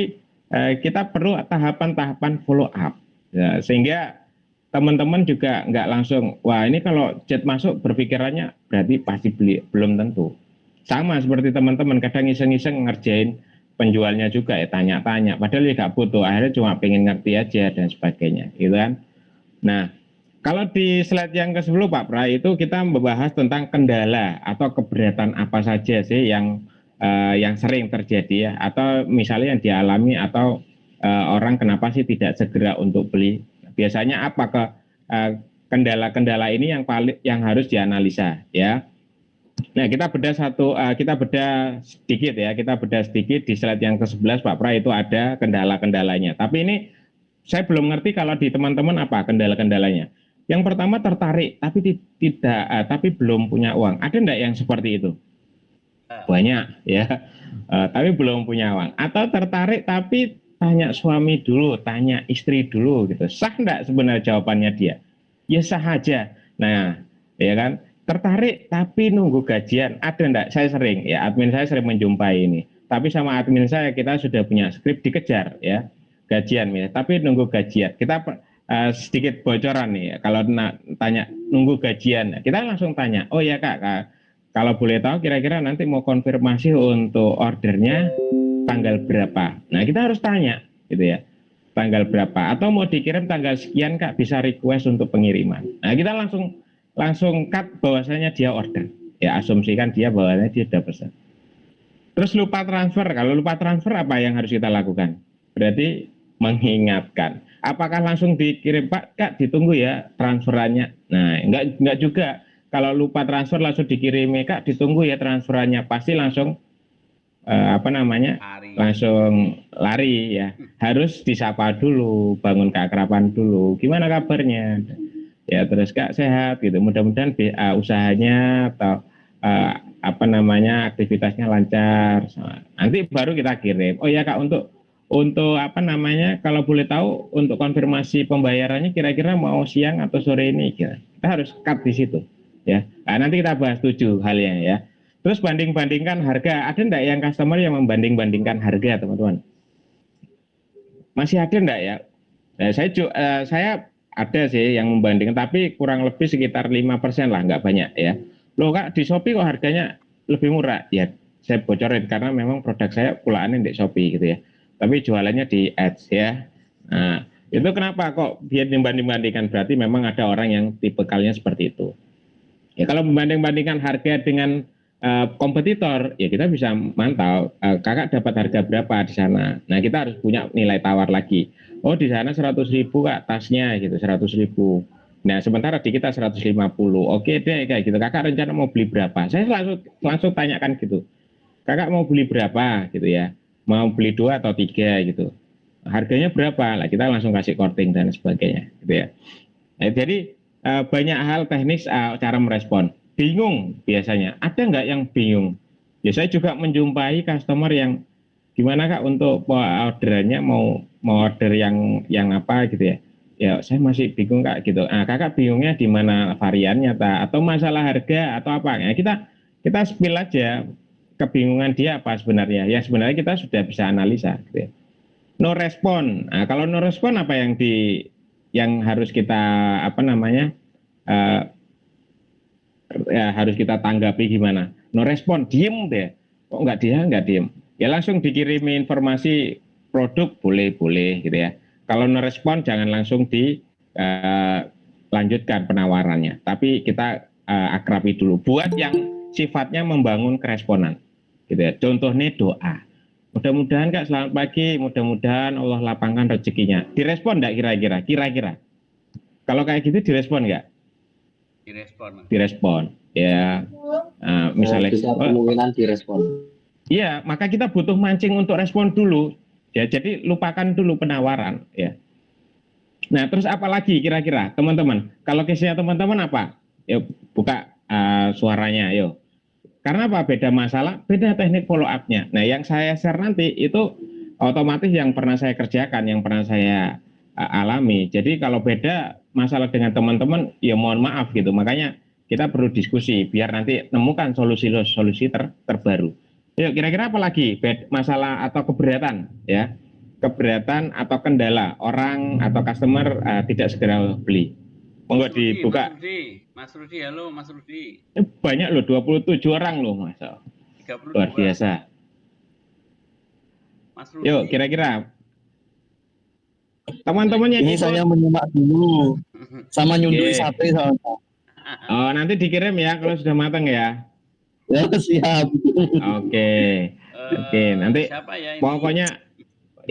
A: kita perlu tahapan-tahapan follow up. Ya, sehingga teman-teman juga nggak langsung, wah ini kalau chat masuk berpikirannya berarti pasti beli, belum tentu. Sama seperti teman-teman kadang iseng-iseng ngerjain penjualnya juga ya, tanya-tanya padahal dia nggak butuh, akhirnya cuma pengen ngerti aja dan sebagainya gitu kan. Nah kalau di slide yang ke-10 Pak Pra itu kita membahas tentang kendala atau keberatan apa saja sih yang sering terjadi ya, atau misalnya yang dialami atau orang kenapa sih tidak segera untuk beli, biasanya apa kendala-kendala ini yang harus dianalisa ya. Nah, kita bedah sedikit ya. Kita bedah sedikit di slide yang ke-11 Pak Pra, itu ada kendala-kendalanya. Tapi ini saya belum ngerti kalau di teman-teman apa kendala-kendalanya. Yang pertama tertarik tapi belum punya uang. Ada enggak yang seperti itu? Banyak ya. Tapi belum punya uang. Atau tertarik tapi tanya suami dulu, tanya istri dulu gitu. Sah enggak sebenarnya jawabannya dia? Ya sah aja. Nah, ya kan? Tertarik tapi nunggu gajian, ada enggak? Saya sering ya, admin saya sering menjumpai ini. Tapi sama admin saya kita sudah punya skrip dikejar ya, gajian ya. Tapi nunggu gajian. Kita sedikit bocoran nih ya, kalau tanya nunggu gajian, kita langsung tanya, oh ya kak, kalau boleh tahu kira-kira nanti mau konfirmasi untuk ordernya tanggal berapa? Nah kita harus tanya gitu ya, tanggal berapa? Atau mau dikirim tanggal sekian kak, bisa request untuk pengiriman. Nah kita langsung cut bahwasanya dia order, ya asumsikan dia bahwasanya dia sudah pesan. Terus lupa transfer, kalau lupa transfer apa yang harus kita lakukan? Berarti mengingatkan. Apakah langsung dikirim Pak, Kak ditunggu ya transferannya? Nah enggak juga. Kalau lupa transfer langsung dikirim Kak ditunggu ya transferannya, pasti langsung langsung lari ya. Harus disapa dulu, bangun keakraban dulu. Gimana kabarnya? Ya terus Kak sehat gitu, mudah-mudahan usahanya atau aktivitasnya lancar. Nanti baru kita kirim. Oh ya Kak, untuk kalau boleh tahu untuk konfirmasi pembayarannya kira-kira mau siang atau sore ini, kita harus cut di situ ya. Nah, nanti kita bahas 7 halnya ya. Terus banding-bandingkan harga, ada enggak yang customer yang membanding-bandingkan harga teman-teman? Masih ada enggak ya? Nah, saya ada sih yang membandingkan, tapi kurang lebih sekitar 5% lah, nggak banyak ya. Loh Kak, di Shopee kok harganya lebih murah? Ya, saya bocorin karena memang produk saya pulaannya di Shopee gitu ya. Tapi jualannya di ads ya. Nah, itu kenapa kok biar dibanding-bandingkan? Berarti memang ada orang yang tipikalnya seperti itu. Ya kalau membanding-bandingkan harga dengan kompetitor, ya kita bisa mantau kakak dapat harga berapa di sana. Nah kita harus punya nilai tawar lagi. Oh di sana 100.000 kak tasnya gitu, 100.000. Nah sementara di kita 150. Oke deh kayak gitu. Kakak rencana mau beli berapa? Saya langsung tanyakan gitu. Kakak mau beli berapa gitu ya? Mau beli 2 atau 3 gitu. Harganya berapa? Lah kita langsung kasih korting dan sebagainya gitu ya. Nah, jadi banyak hal teknis cara merespon. Bingung biasanya. Ada nggak yang bingung? Ya saya juga menjumpai customer yang gimana Kak untuk orderannya mau order yang apa gitu ya. Ya saya masih bingung Kak gitu. Nah, Kakak bingungnya di mana variannya atau masalah harga atau apa? Nah, kita spill aja kebingungan dia apa sebenarnya. Ya sebenarnya kita sudah bisa analisa gitu ya. No respon. Nah, kalau no respon apa yang harus kita harus kita tanggapi gimana? No respon, diem deh. Kok nggak diem? Ya langsung dikirimi informasi produk boleh gitu ya. Kalau no respon jangan langsung dilanjutkan penawarannya. Tapi kita akrabi dulu. Buat yang sifatnya membangun keresponan. Gitu ya. Contohnya doa. Mudah-mudahan Kak selamat pagi, mudah-mudahan Allah lapangkan rezekinya. Direspon enggak kira-kira? Kalau kayak gitu direspon enggak? Direspon. Ya. Misalnya
D: kemungkinan direspon.
A: Iya, maka kita butuh mancing untuk respon dulu. Ya, jadi lupakan dulu penawaran ya. Nah, terus apa lagi kira-kira teman-teman? Kalau case-nya teman-teman apa? Yuk buka suaranya yuk. Karena apa? Beda masalah, beda teknik follow up-nya. Nah, yang saya share nanti itu otomatis yang pernah saya kerjakan, yang pernah saya alami. Jadi kalau beda masalah dengan teman-teman, ya mohon maaf gitu. Makanya kita perlu diskusi biar nanti nemukan solusi terbaru. Yuk, kira-kira apa lagi? Masalah atau keberatan ya? Keberatan atau kendala orang atau customer tidak segera beli. Monggo dibuka.
C: Mas Rudi, halo Mas Rudi.
A: Banyak loh, 27 orang loh Mas.
C: 32.
A: Luar biasa.
C: Mas Rudi.
A: Yuk, kira-kira teman-temannya
E: Ini saya menyimak dulu sama nyundui sate sama.
A: Oh, nanti dikirim ya kalau sudah matang ya.
E: Ya siap.
A: Oke. Nanti
C: siapa ya ini?
A: pokoknya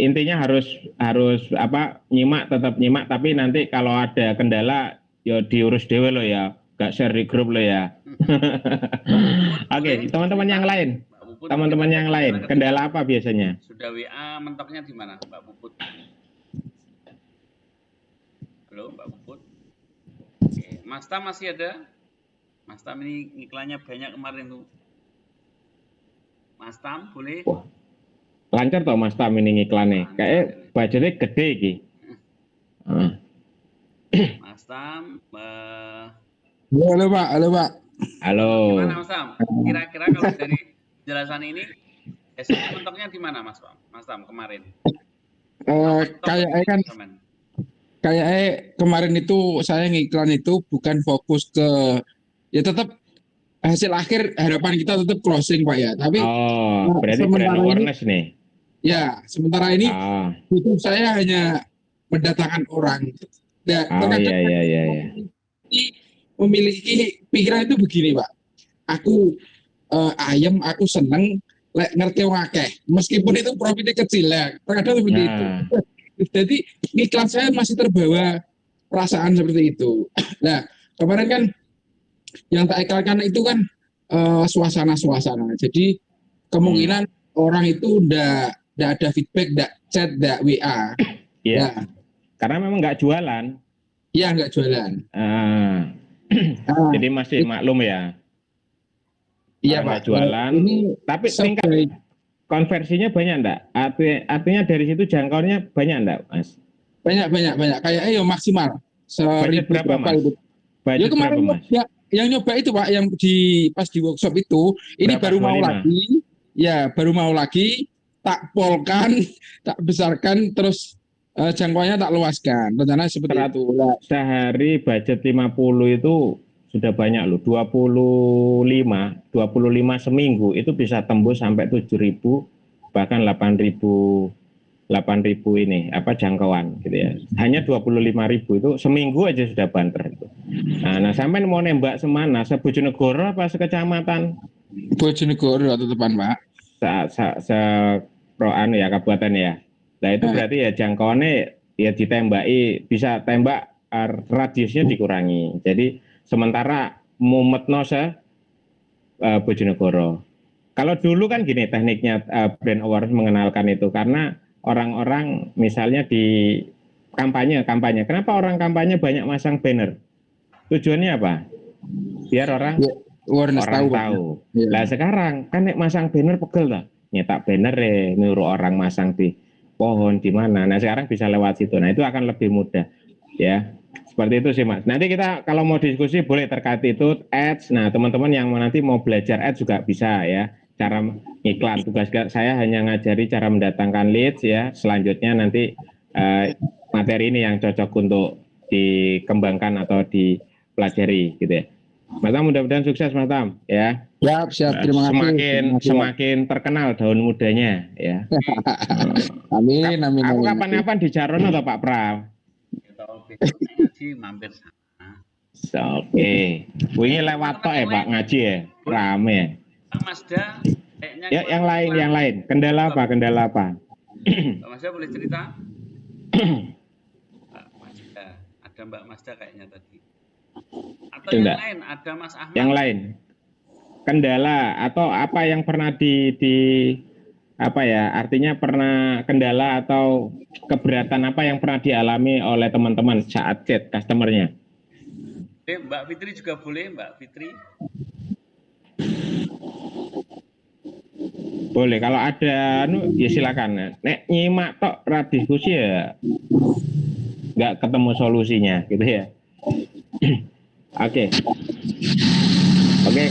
A: intinya harus tetap nyimak, tapi nanti kalau ada kendala ya diurus dewe lo ya, gak share di grup lo ya. Oke, teman-teman yang lain.
C: Mbak Puput,
A: Teman-teman yang lain, kendala apa biasanya?
C: Sudah WA mentoknya di mana, Mbak Puput? Halo, Mbak Puput. Oke. Mas Tam masih ada? Mas Tam ini iklannya banyak kemarin tuh. Mas Tam, boleh?
A: Wah, lancar toh Mas Tam ini iklannya. Kayak budgetnya gede iki.
C: Mas Tam,
E: Halo Pak, halo Pak.
A: Halo.
C: gimana Mas Tam? Kira-kira kalau dari penjelasan ini, biasanya mentoknya di mana Mas Tam? Mas Tam kemarin?
E: Kayaknya kan kemarin itu saya ngiklan itu bukan fokus ke, ya tetap hasil akhir harapan kita tetap closing Pak ya. Tapi
A: berarti brand awareness nih.
E: Ya, sementara ini itu saya hanya mendatangkan orang. Ya,
A: iya.
E: Memiliki pikiran itu begini Pak. Aku ayam, aku seneng ngerti wong akeh. Meskipun itu profitnya kecil ya. Terkadang seperti itu. Jadi iklan saya masih terbawa perasaan seperti itu. Nah, kemarin kan yang tak iklankan itu kan suasana-suasana. Jadi kemungkinan orang itu udah ada feedback, udah chat, udah WA.
A: Iya. Nah, karena memang nggak jualan.
E: Iya, nggak jualan.
A: Jadi masih maklum ya.
E: Iya Pak.
A: Jualan. Tapi tingkat konversinya banyak enggak? Artinya dari situ jangkauannya banyak enggak, Mas?
E: Banyak. Kayak maksimal.
A: Budget berapa, Mas?
E: Ya kemarin Mas? Yang nyoba itu Pak, yang pas di workshop itu, ini baru mau lagi. Ya, baru mau lagi, tak polkan, tak besarkan, terus jangkauannya tak luaskan. Rencana seperti itu.
A: Sehari budget 50 itu sudah banyak loh. 25 seminggu itu bisa tembus sampai 7.000 bahkan 8.000 ini jangkauan gitu ya. Hanya 25.000 itu seminggu aja sudah banter itu. Nah sampai mau nembak semana, se-Bojonegoro apa sekecamatan?
E: Bojonegoro atau tepan Pak?
A: Se-proan ya kabupaten ya. Nah itu berarti ya jangkauannya ya ditembaki, bisa tembak radiusnya dikurangi. Jadi sementara mumetno Bojonegoro. Kalau dulu kan gini tekniknya brand awareness mengenalkan itu, karena orang-orang misalnya di kampanye. Kenapa orang kampanye banyak masang banner? Tujuannya apa? Biar orang tahu. Lah sekarang kan nek masang banner pegel lah. Nyetak banner nyuruh orang masang di pohon di mana. Nah sekarang bisa lewat situ. Nah itu akan lebih mudah ya. Seperti itu sih Mas. Nanti kita kalau mau diskusi boleh terkait itu ads. Nah teman-teman yang nanti mau belajar ads juga bisa ya. Cara iklan, tugas saya hanya ngajari cara mendatangkan leads ya. Selanjutnya nanti materi ini yang cocok untuk dikembangkan atau dipelajari gitu ya. Mas Tam, mudah-mudahan sukses Mas Tam ya.
E: Siap, terima kasih.
A: Semakin terkenal daun mudanya ya.
E: Amin.
A: Aku kapan-kapan di Jaron atau Pak Praw?
C: Ngaji mampir sana.
A: Oke. Wingi lewat tok ya Pak ngaji ya. Rame.
C: Mazda kayaknya
A: yang lain. Kendala apa?
C: Mbak Mazda boleh cerita? Mbak Mazda, ada Mbak Mazda kayaknya tadi. Atau yang lain, ada Mas Ahmad.
A: Yang lain. Kendala atau apa yang pernah artinya pernah kendala atau keberatan apa yang pernah dialami oleh teman-teman saat chat customernya?
C: Mbak Fitri juga boleh, Mbak Fitri.
A: Boleh, kalau ada ya silakan. Nek nyimak tok ra diskusi ya nggak ketemu solusinya gitu ya. Oke,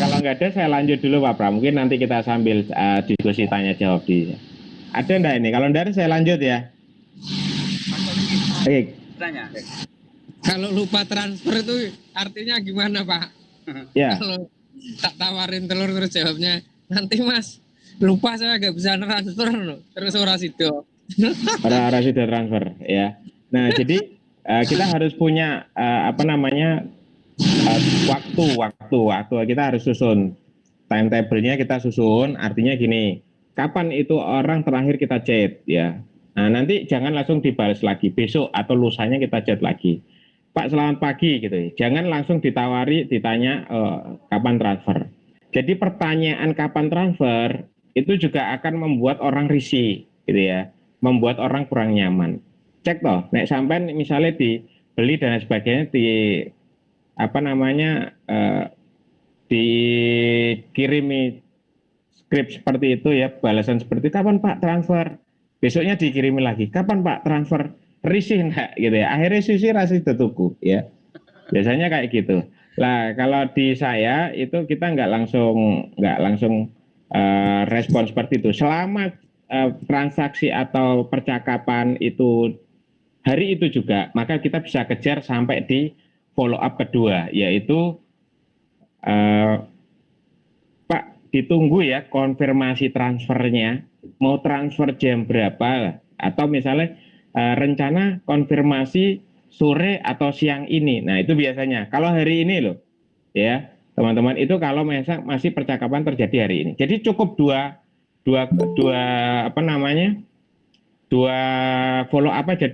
A: kalau nggak ada saya lanjut dulu Pak Pram. Mungkin nanti kita sambil diskusi tanya jawab di. Ada enggak ini? Kalau enggak saya lanjut ya. Oke.
C: Tanya.
F: Kalau lupa transfer itu artinya gimana Pak?
A: Ya.
F: Kalau tak tawarin telur terus jawabnya nanti Mas lupa saya nggak bisa transfer loh. Terus orang situ.
A: Orang sudah transfer ya. Nah jadi kita harus punya waktu kita harus susun timetable-nya, kita susun. Artinya gini, kapan itu orang terakhir kita chat ya. Nah nanti jangan langsung dibalas lagi, besok atau lusanya kita chat lagi. Pak selamat pagi gitu ya. Jangan langsung ditanya kapan transfer. Jadi pertanyaan kapan transfer itu juga akan membuat orang risih gitu ya, membuat orang kurang nyaman. Cek toh, nek sampai misalnya dibeli dan sebagainya dikirimi skrip seperti itu ya, balasan seperti kapan Pak transfer, besoknya dikirimi lagi kapan Pak transfer, risih enggak gitu ya, akhirnya sisi rasa tutuku ya, biasanya kayak gitu lah. Kalau di saya itu kita nggak langsung respon seperti itu selama transaksi atau percakapan itu hari itu juga, maka kita bisa kejar sampai di follow up kedua, yaitu Pak ditunggu ya konfirmasi transfernya, mau transfer jam berapa, atau misalnya rencana konfirmasi sore atau siang ini. Nah itu biasanya kalau hari ini loh ya teman-teman, itu kalau masih percakapan terjadi hari ini. Jadi cukup dua follow up aja,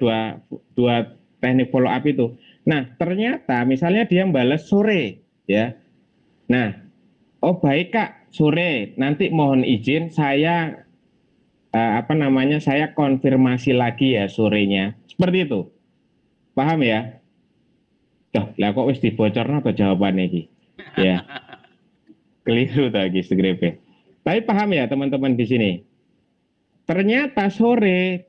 A: dua teknik follow up itu. Nah ternyata misalnya dia balas sore ya, nah oh baik Kak, sore nanti mohon izin saya saya konfirmasi lagi ya sorenya, seperti itu, paham ya? Tuh lah kok wis dibocorno atau jawabannya iki ya, keliru tadi skripnya. Tapi paham ya teman-teman di sini, ternyata sore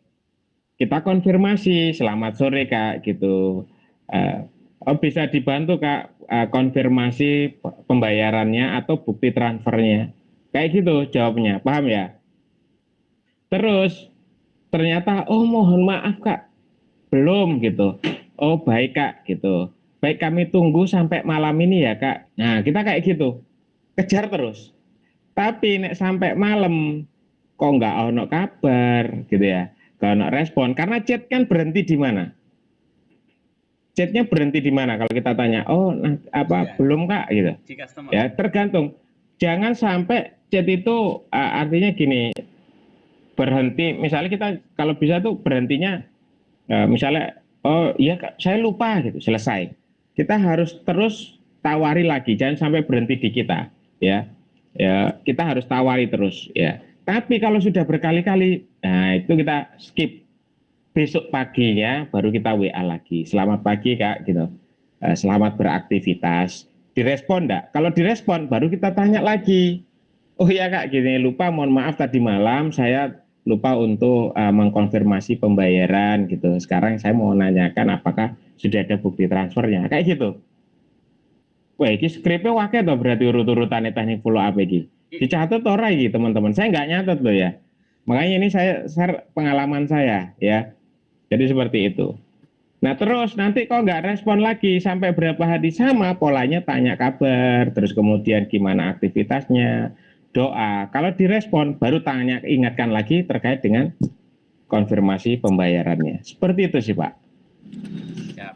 A: kita konfirmasi selamat sore Kak gitu, bisa dibantu Kak konfirmasi pembayarannya atau bukti transfernya, kayak gitu jawabnya, paham ya? Terus ternyata oh mohon maaf Kak belum gitu, oh baik Kak gitu, baik kami tunggu sampai malam ini ya Kak. Nah kita kayak gitu kejar terus, tapi nek sampai malam kok nggak ono kabar gitu ya, nggak ono respon, karena chat kan berhenti di mana? Chatnya berhenti di mana kalau kita tanya, oh belum Kak gitu ya, tergantung. Jangan sampai chat itu artinya gini, berhenti misalnya kita kalau bisa tuh berhentinya misalnya oh iya Kak saya lupa gitu, selesai. Kita harus terus tawari lagi, jangan sampai berhenti di kita ya, kita harus tawari terus ya. Tapi kalau sudah berkali-kali, nah itu kita skip, besok paginya baru kita WA lagi, selamat pagi Kak gitu, selamat beraktivitas, direspon enggak? Kalau direspon baru kita tanya lagi, oh iya Kak gini, lupa, mohon maaf tadi malam saya lupa untuk mengkonfirmasi pembayaran gitu, sekarang saya mau nanyakan apakah sudah ada bukti transfernya, kayak gitu. Wah ini skripnya wakil toh, berarti urut-urutannya teknik follow up ini dicatat ora iki teman-teman, saya nggak nyatet loh ya, makanya ini saya share pengalaman saya ya. Jadi seperti itu. Nah terus nanti kok nggak respon lagi sampai berapa hari, sama polanya, tanya kabar, terus kemudian gimana aktivitasnya, doa. Kalau direspon baru tanya, ingatkan lagi terkait dengan konfirmasi pembayarannya. Seperti itu sih Pak. Siap.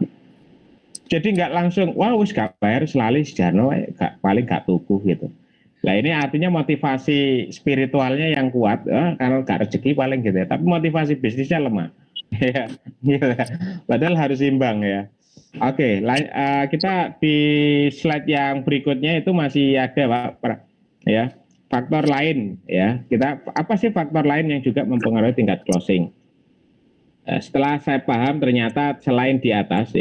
A: Jadi nggak langsung, wah wis gak bayar selalu sejano, paling gak tuku gitu. Nah ini artinya motivasi spiritualnya yang kuat, kalau gak rezeki paling gitu ya, tapi motivasi bisnisnya lemah. Ya, padahal harus imbang ya. Oke, kita di slide yang berikutnya itu masih ada Pak, ya, faktor lain ya. Kita apa sih faktor lain yang juga mempengaruhi tingkat closing? Setelah saya paham ternyata selain di atas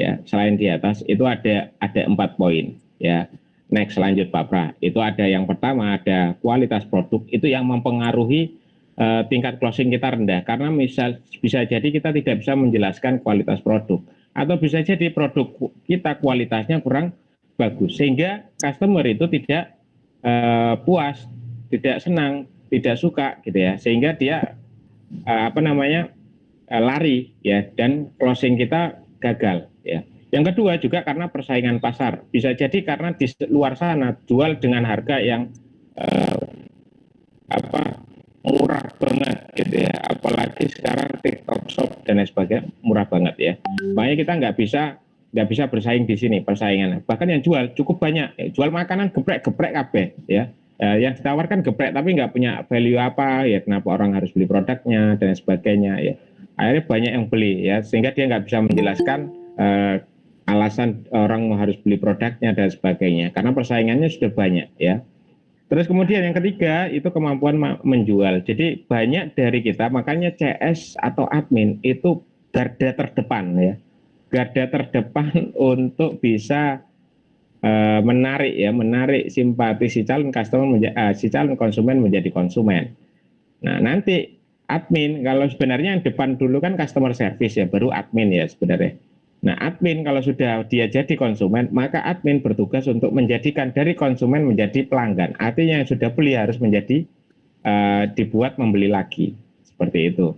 A: itu ada 4 poin ya. Next lanjut Pak Pra. Itu ada yang pertama, ada kualitas produk, itu yang mempengaruhi tingkat closing kita rendah, karena bisa jadi kita tidak bisa menjelaskan kualitas produk, atau bisa jadi produk kita kualitasnya kurang bagus sehingga customer itu tidak puas, tidak senang, tidak suka gitu ya, sehingga dia lari ya, dan closing kita gagal ya. Yang kedua juga karena persaingan pasar, bisa jadi karena di luar sana jual dengan harga yang murah banget gitu ya, apalagi sekarang TikTok Shop dan lain sebagainya murah banget ya. Makanya kita nggak bisa bersaing di sini, persaingan. Bahkan yang jual cukup banyak, jual makanan geprek kabeh ya. Yang ditawarkan geprek tapi nggak punya value apa ya, kenapa orang harus beli produknya dan sebagainya ya. Akhirnya banyak yang beli ya, sehingga dia nggak bisa menjelaskan alasan orang harus beli produknya dan sebagainya, karena persaingannya sudah banyak ya. Terus kemudian yang ketiga itu kemampuan menjual. Jadi banyak dari kita, makanya CS atau admin itu garda terdepan ya, garda terdepan untuk bisa menarik simpati si calon si calon konsumen menjadi konsumen. Nah nanti admin, kalau sebenarnya yang depan dulu kan customer service ya, baru admin ya sebenarnya. Nah admin kalau sudah dia jadi konsumen, maka admin bertugas untuk menjadikan dari konsumen menjadi pelanggan. Artinya yang sudah beli harus menjadi dibuat membeli lagi, seperti itu.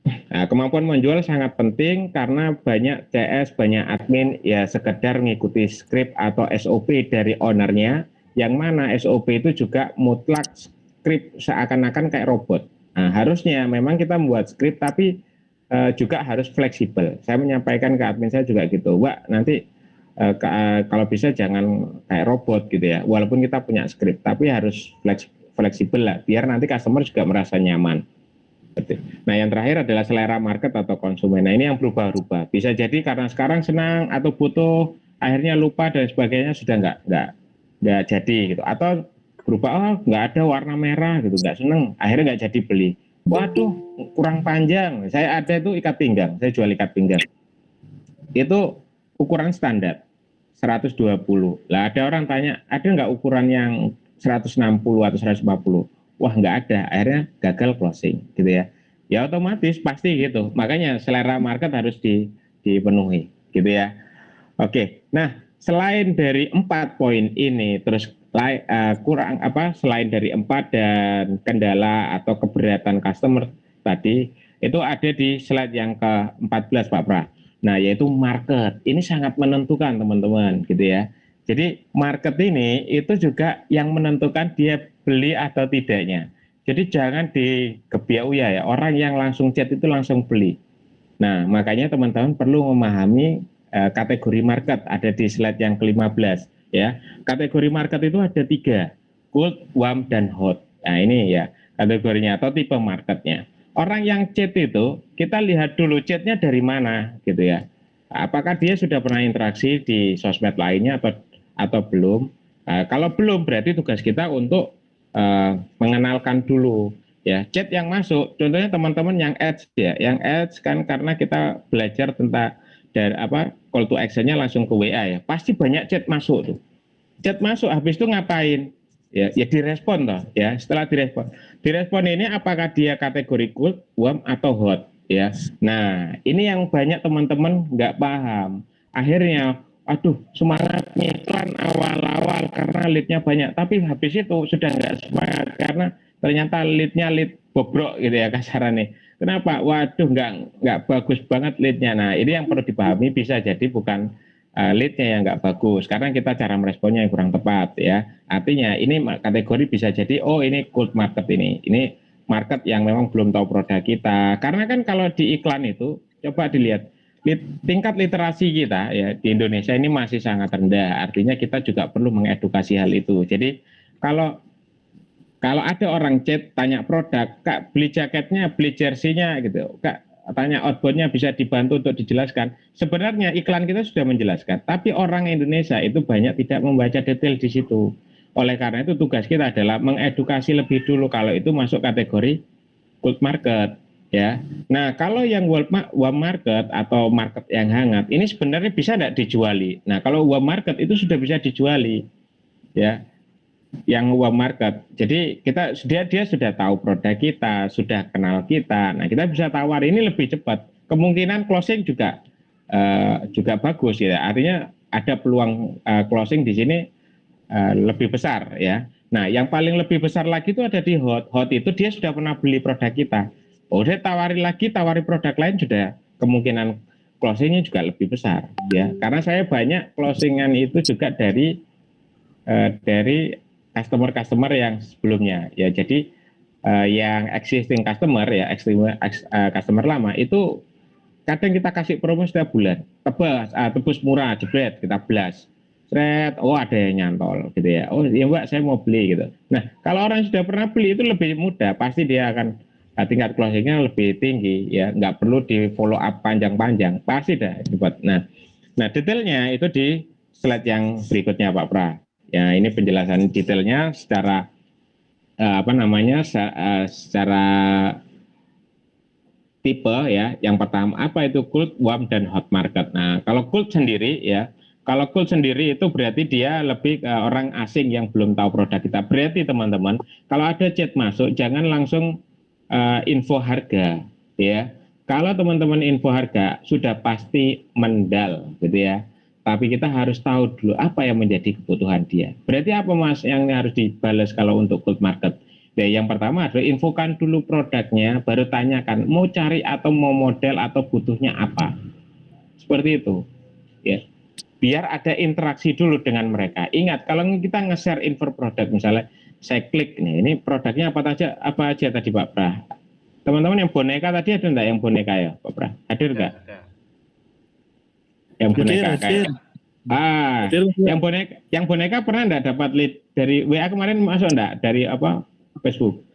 A: Nah, kemampuan menjual sangat penting karena banyak CS, banyak admin ya sekedar mengikuti script atau SOP dari ownernya, yang mana SOP itu juga mutlak script seakan-akan kayak robot. Nah, harusnya memang kita membuat script tapi juga harus fleksibel. Saya menyampaikan ke admin saya juga gitu, Wak, nanti kalau bisa jangan kayak robot gitu ya, walaupun kita punya script tapi harus fleksibel lah, biar nanti customer juga merasa nyaman. Nah yang terakhir adalah selera market atau konsumen. Nah ini yang berubah-ubah. Bisa jadi karena sekarang senang atau butuh, akhirnya lupa dan sebagainya, sudah nggak jadi gitu. Atau berubah, nggak ada warna merah gitu, nggak seneng, akhirnya nggak jadi beli. Waduh kurang panjang. Saya ada itu ikat pinggang, saya jual ikat pinggang. Itu ukuran standar 120. Lah ada orang tanya, ada nggak ukuran yang 160 atau 150? Wah nggak ada, akhirnya gagal closing gitu ya. Ya otomatis pasti gitu, makanya selera market harus dipenuhi gitu ya. Oke, nah selain dari 4 poin ini, terus selain dari 4 dan kendala atau keberatan customer tadi, itu ada di slide yang ke-14 Pak Pra. Nah yaitu market, ini sangat menentukan teman-teman gitu ya. Jadi market ini itu juga yang menentukan dia beli atau tidaknya. Jadi jangan digebiak uya ya, orang yang langsung chat itu langsung beli. Nah makanya teman-teman perlu memahami kategori market, ada di slide yang ke-15 ya. Kategori market itu ada 3, cold, warm, dan hot. Nah ini ya kategorinya atau tipe marketnya. Orang yang chat itu kita lihat dulu chatnya dari mana gitu ya. Apakah dia sudah pernah interaksi di sosmed lainnya atau belum? Kalau belum berarti tugas kita untuk mengenalkan dulu ya. Chat yang masuk, contohnya teman-teman yang ads ya, yang ads kan karena kita belajar tentang dari call to actionnya langsung ke WA ya, pasti banyak chat masuk tuh. Chat masuk habis itu ngapain? Ya direspon toh ya. Setelah direspon ini apakah dia kategori cold, warm, atau hot ya. Nah ini yang banyak teman-teman nggak paham. Akhirnya aduh semangat iklan awal-awal karena leadnya banyak, tapi habis itu sudah nggak semangat karena ternyata leadnya lead bobrok gitu ya kasarannya. Kenapa? Waduh nggak bagus banget leadnya. Nah ini yang perlu dipahami, bisa jadi bukan leadnya yang nggak bagus karena kita cara meresponnya yang kurang tepat ya. Artinya ini kategori bisa jadi oh ini cold market, ini market yang memang belum tahu produk kita. Karena kan kalau di iklan itu coba dilihat tingkat literasi kita ya di Indonesia ini masih sangat rendah. Artinya kita juga perlu mengedukasi hal itu. Jadi kalau ada orang chat tanya produk, Kak beli jaketnya, beli jersey-nya gitu, Kak tanya outbound-nya bisa dibantu untuk dijelaskan. Sebenarnya iklan kita sudah menjelaskan, tapi orang Indonesia itu banyak tidak membaca detail di situ. Oleh karena itu tugas kita adalah mengedukasi lebih dulu kalau itu masuk kategori cold market. Ya, nah kalau yang warm market atau market yang hangat ini sebenarnya bisa tidak dijuali. Nah kalau warm market itu sudah bisa dijuali, ya, yang warm market. Jadi dia sudah tahu produk kita, sudah kenal kita. Nah kita bisa tawar ini lebih cepat. Kemungkinan closing juga bagus ya. Artinya ada peluang closing di sini lebih besar ya. Nah yang paling lebih besar lagi itu ada di hot. Hot itu dia sudah pernah beli produk kita. Oh, dia tawari produk lain, sudah kemungkinan closingnya juga lebih besar ya. Karena saya banyak closingan itu juga dari customer yang sebelumnya ya. Jadi yang existing customer ya, customer lama itu kadang kita kasih promo setiap bulan, tebus murah, jebret kita blast. Oh ada yang nyantol gitu ya. Oh ya Mbak saya mau beli gitu. Nah kalau orang sudah pernah beli itu lebih mudah, pasti dia akan tingkat closingnya lebih tinggi ya, nggak perlu di follow up panjang-panjang, pasti dah cepat. Nah Nah, detailnya itu di slide yang berikutnya Pak Pra. Ya, ini penjelasan detailnya secara secara tipe ya. Yang pertama apa itu cold, warm, dan hot market. Nah, kalau cold sendiri ya, kalau cold sendiri itu berarti dia lebih orang asing yang belum tahu produk kita. Berarti teman-teman, kalau ada chat masuk jangan langsung info harga ya. Kalau teman-teman info harga sudah pasti mendal gitu ya. Tapi kita harus tahu dulu apa yang menjadi kebutuhan dia. Berarti apa Mas yang harus dibalas kalau untuk cold market? Ya, yang pertama adalah infokan dulu produknya, baru tanyakan mau cari atau mau model atau butuhnya apa. Seperti itu. Ya. Biar ada interaksi dulu dengan mereka. Ingat, kalau kita nge-share info produk, misalnya saya klik nih, ini produknya apa aja tadi Pak Pra? Teman-teman yang boneka tadi ada enggak yang boneka ya Pak Pra? Hadir enggak? Yang boneka kayak yang boneka pernah enggak dapat lead dari WA kemarin masuk enggak dari apa Facebook?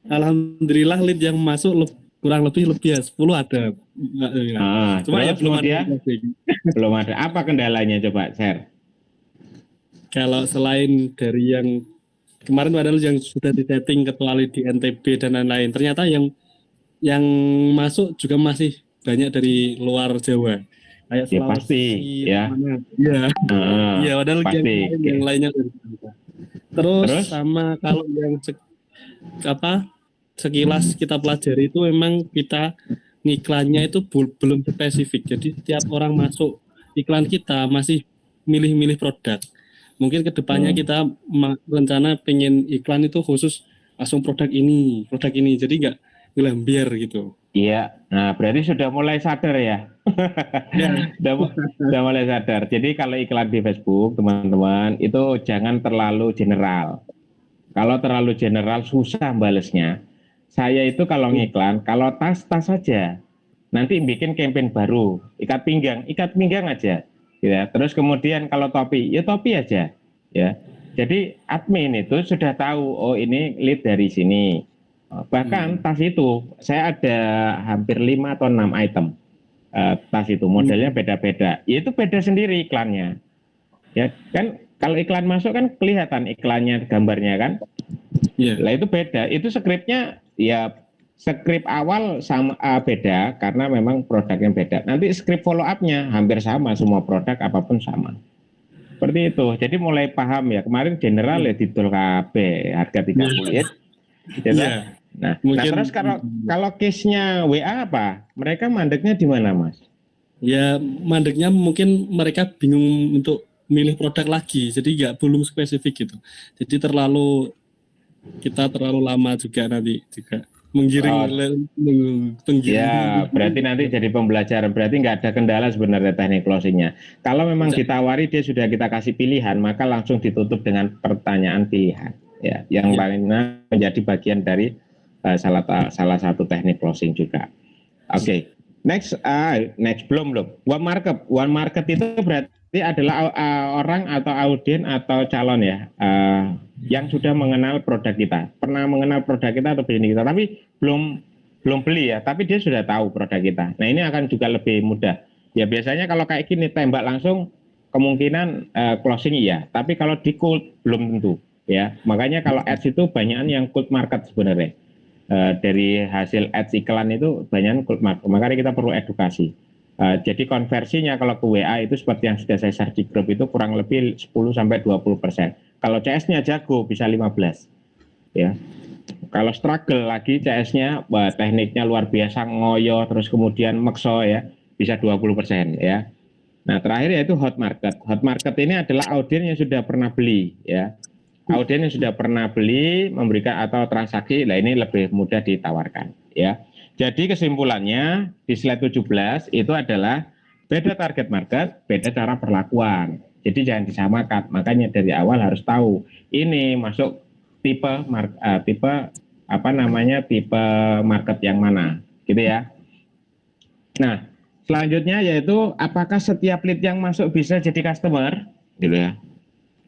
G: Alhamdulillah lead yang masuk kurang lebih ya 10 ada. Cuma ya
A: belum ada. Apa kendalanya coba share?
G: Kalau selain dari yang kemarin padahal yang sudah disetting kecuali di NTB dan lain-lain, ternyata yang masuk juga masih banyak dari luar Jawa. Kayak
A: ya pasti ya.
G: Iya, padahal pasti. Yang lainnya dari Jawa. Terus sama kalau yang sekilas kita pelajari itu memang kita iklannya itu belum spesifik. Jadi tiap orang masuk iklan kita masih milih-milih produk. Mungkin kedepannya kita rencana pengen iklan itu khusus langsung produk ini. Jadi nggak ngelambiar gitu.
A: Iya, nah berarti sudah mulai sadar ya. Sudah mulai sadar. Jadi kalau iklan di Facebook teman-teman itu jangan terlalu general. Kalau terlalu general susah balesnya. Saya itu kalau ngiklan, kalau tas saja. Nanti bikin campaign baru, ikat pinggang aja. Ya. Terus kemudian kalau topi, ya topi aja. Ya. Jadi admin itu sudah tahu, oh ini lead dari sini. Bahkan tas itu saya ada hampir 5 atau 6 item. Tas itu modelnya beda-beda. Ya itu beda sendiri iklannya. Ya kan kalau iklan masuk kan kelihatan iklannya gambarnya kan. Lah itu beda. Itu skripnya ya skrip awal sama beda karena memang produknya beda. Nanti skrip follow up-nya hampir sama, semua produk apapun sama. Seperti itu. Jadi mulai paham ya. Kemarin general ya didol KB harga 30 ya. Nah, terus kalau case-nya WA apa? Mereka mandeknya di mana, Mas?
G: Ya, mandeknya mungkin mereka bingung untuk milih produk lagi. Jadi belum spesifik gitu. Jadi kita terlalu lama juga nanti juga menggiring.
A: Ya, berarti nanti jadi pembelajaran. Berarti nggak ada kendala sebenarnya teknik closingnya. Kalau memang ditawari dia sudah kita kasih pilihan, maka langsung ditutup dengan pertanyaan pilihan. Ya, yang lainnya menjadi bagian dari salah satu teknik closing juga. Oke. Next belum. One market itu berarti adalah orang atau audien atau calon ya yang sudah mengenal produk kita, pernah mengenal produk kita atau bisnis kita, tapi belum beli ya, tapi dia sudah tahu produk kita. Nah ini akan juga lebih mudah. Ya biasanya kalau kayak gini tembak langsung kemungkinan closing iya, tapi kalau di cold belum tentu ya. Makanya kalau ads itu banyakan yang cold market sebenarnya. Dari hasil ads iklan itu banyak cold market, makanya kita perlu edukasi. Jadi konversinya kalau ke WA itu seperti yang sudah saya share di grup itu kurang lebih 10-20%. Kalau CS-nya jago bisa 15 ya. Kalau struggle lagi CS-nya tekniknya luar biasa ngoyo terus kemudian makso ya bisa 20% ya. Nah terakhir yaitu hot market. Hot market ini adalah audien yang sudah pernah beli ya. Audien yang sudah pernah beli memberikan atau transaksi, nah ini lebih mudah ditawarkan ya. Jadi kesimpulannya di slide 17 itu adalah beda target market, beda cara perlakuan. Jadi jangan disamakan. Makanya dari awal harus tahu ini masuk tipe market yang mana, gitu ya. Nah, selanjutnya yaitu apakah setiap lead yang masuk bisa jadi customer, gitu ya.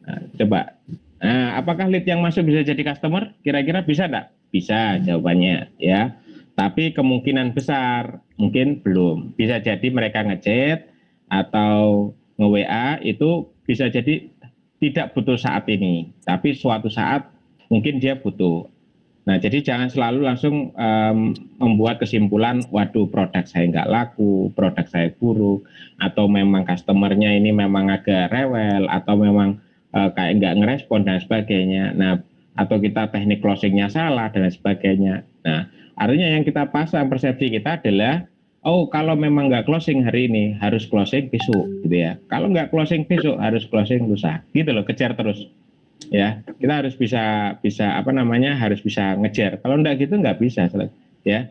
A: Nah, coba. Nah, apakah lead yang masuk bisa jadi customer? Kira-kira bisa enggak? Bisa jawabannya ya. Tapi kemungkinan besar mungkin belum. Bisa jadi mereka ngechat, atau nge-WA itu bisa jadi tidak butuh saat ini, tapi suatu saat mungkin dia butuh. Nah, jadi jangan selalu langsung membuat kesimpulan, waduh produk saya nggak laku, produk saya buruk, atau memang customernya ini memang agak rewel, atau memang kayak nggak ngerespon dan sebagainya. Nah, atau kita teknik closingnya salah dan sebagainya. Nah, artinya yang kita pasang persepsi kita adalah, oh kalau memang nggak closing hari ini, harus closing besok, gitu ya. Kalau nggak closing besok, harus closing lusa, gitu loh, kejar terus. Ya, kita harus bisa apa namanya, harus bisa ngejar. Kalau enggak gitu nggak bisa, ya.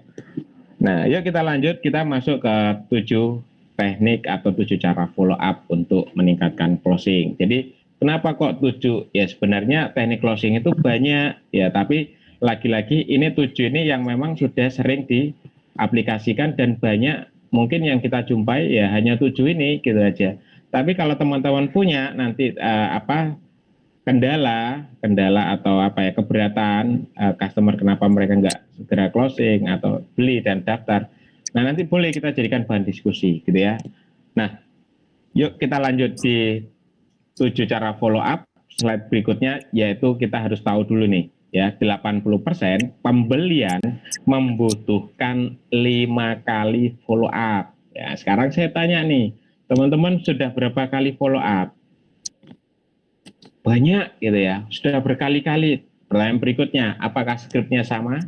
A: Nah, yuk kita lanjut, kita masuk ke 7 teknik atau 7 cara follow up untuk meningkatkan closing. Jadi kenapa kok 7? Ya sebenarnya teknik closing itu banyak ya, tapi lagi-lagi ini 7 ini yang memang sudah sering diaplikasikan dan banyak mungkin yang kita jumpai ya hanya 7 ini gitu aja. Tapi kalau teman-teman punya nanti kendala atau keberatan customer kenapa mereka nggak segera closing atau beli dan daftar. Nah, nanti boleh kita jadikan bahan diskusi gitu ya. Nah, yuk kita lanjut di 7 cara follow up. Slide berikutnya yaitu kita harus tahu dulu nih ya, 80% pembelian membutuhkan 5 kali follow up. Ya, sekarang saya tanya nih, teman-teman sudah berapa kali follow up? Banyak gitu ya, sudah berkali-kali. Pertanyaan berikutnya, apakah skripnya sama?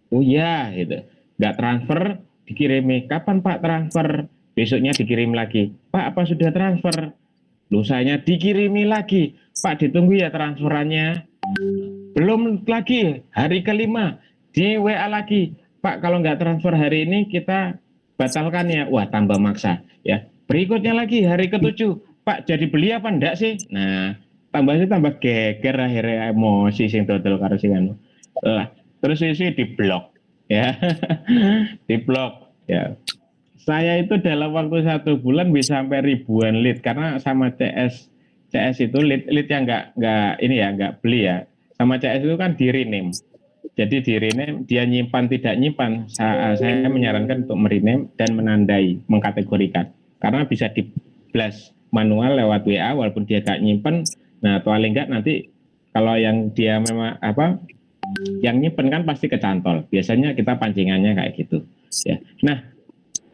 A: Oh iya gitu. Nggak transfer, dikirimi. Kapan Pak transfer? Besoknya dikirim lagi. Pak, apa sudah transfer? Lusanya dikirimi lagi. Pak, ditunggu ya transferannya. Belum lagi, hari kelima di WA lagi. Pak, kalau nggak transfer hari ini kita batalkan ya. Wah, tambah maksa ya. Berikutnya lagi hari ke-7. Pak, jadi beli apa enggak sih? Nah, tambah geger, akhirnya emosi sing dodol karo sing anu. Terus isi diblok ya. Diblok ya. Saya itu dalam waktu 1 bulan bisa sampai ribuan lead karena sama CS itu lead yang nggak beli ya. Sama CS itu kan di rename. Jadi di rename, dia nyimpan tidak nyimpan, saya menyarankan untuk merename dan menandai, mengkategorikan. Karena bisa di blast manual lewat WA walaupun dia gak nyimpen. Nah, paling enggak nanti kalau yang dia memang yang nyimpen kan pasti kecantol. Biasanya kita pancingannya kayak gitu. Ya. Nah,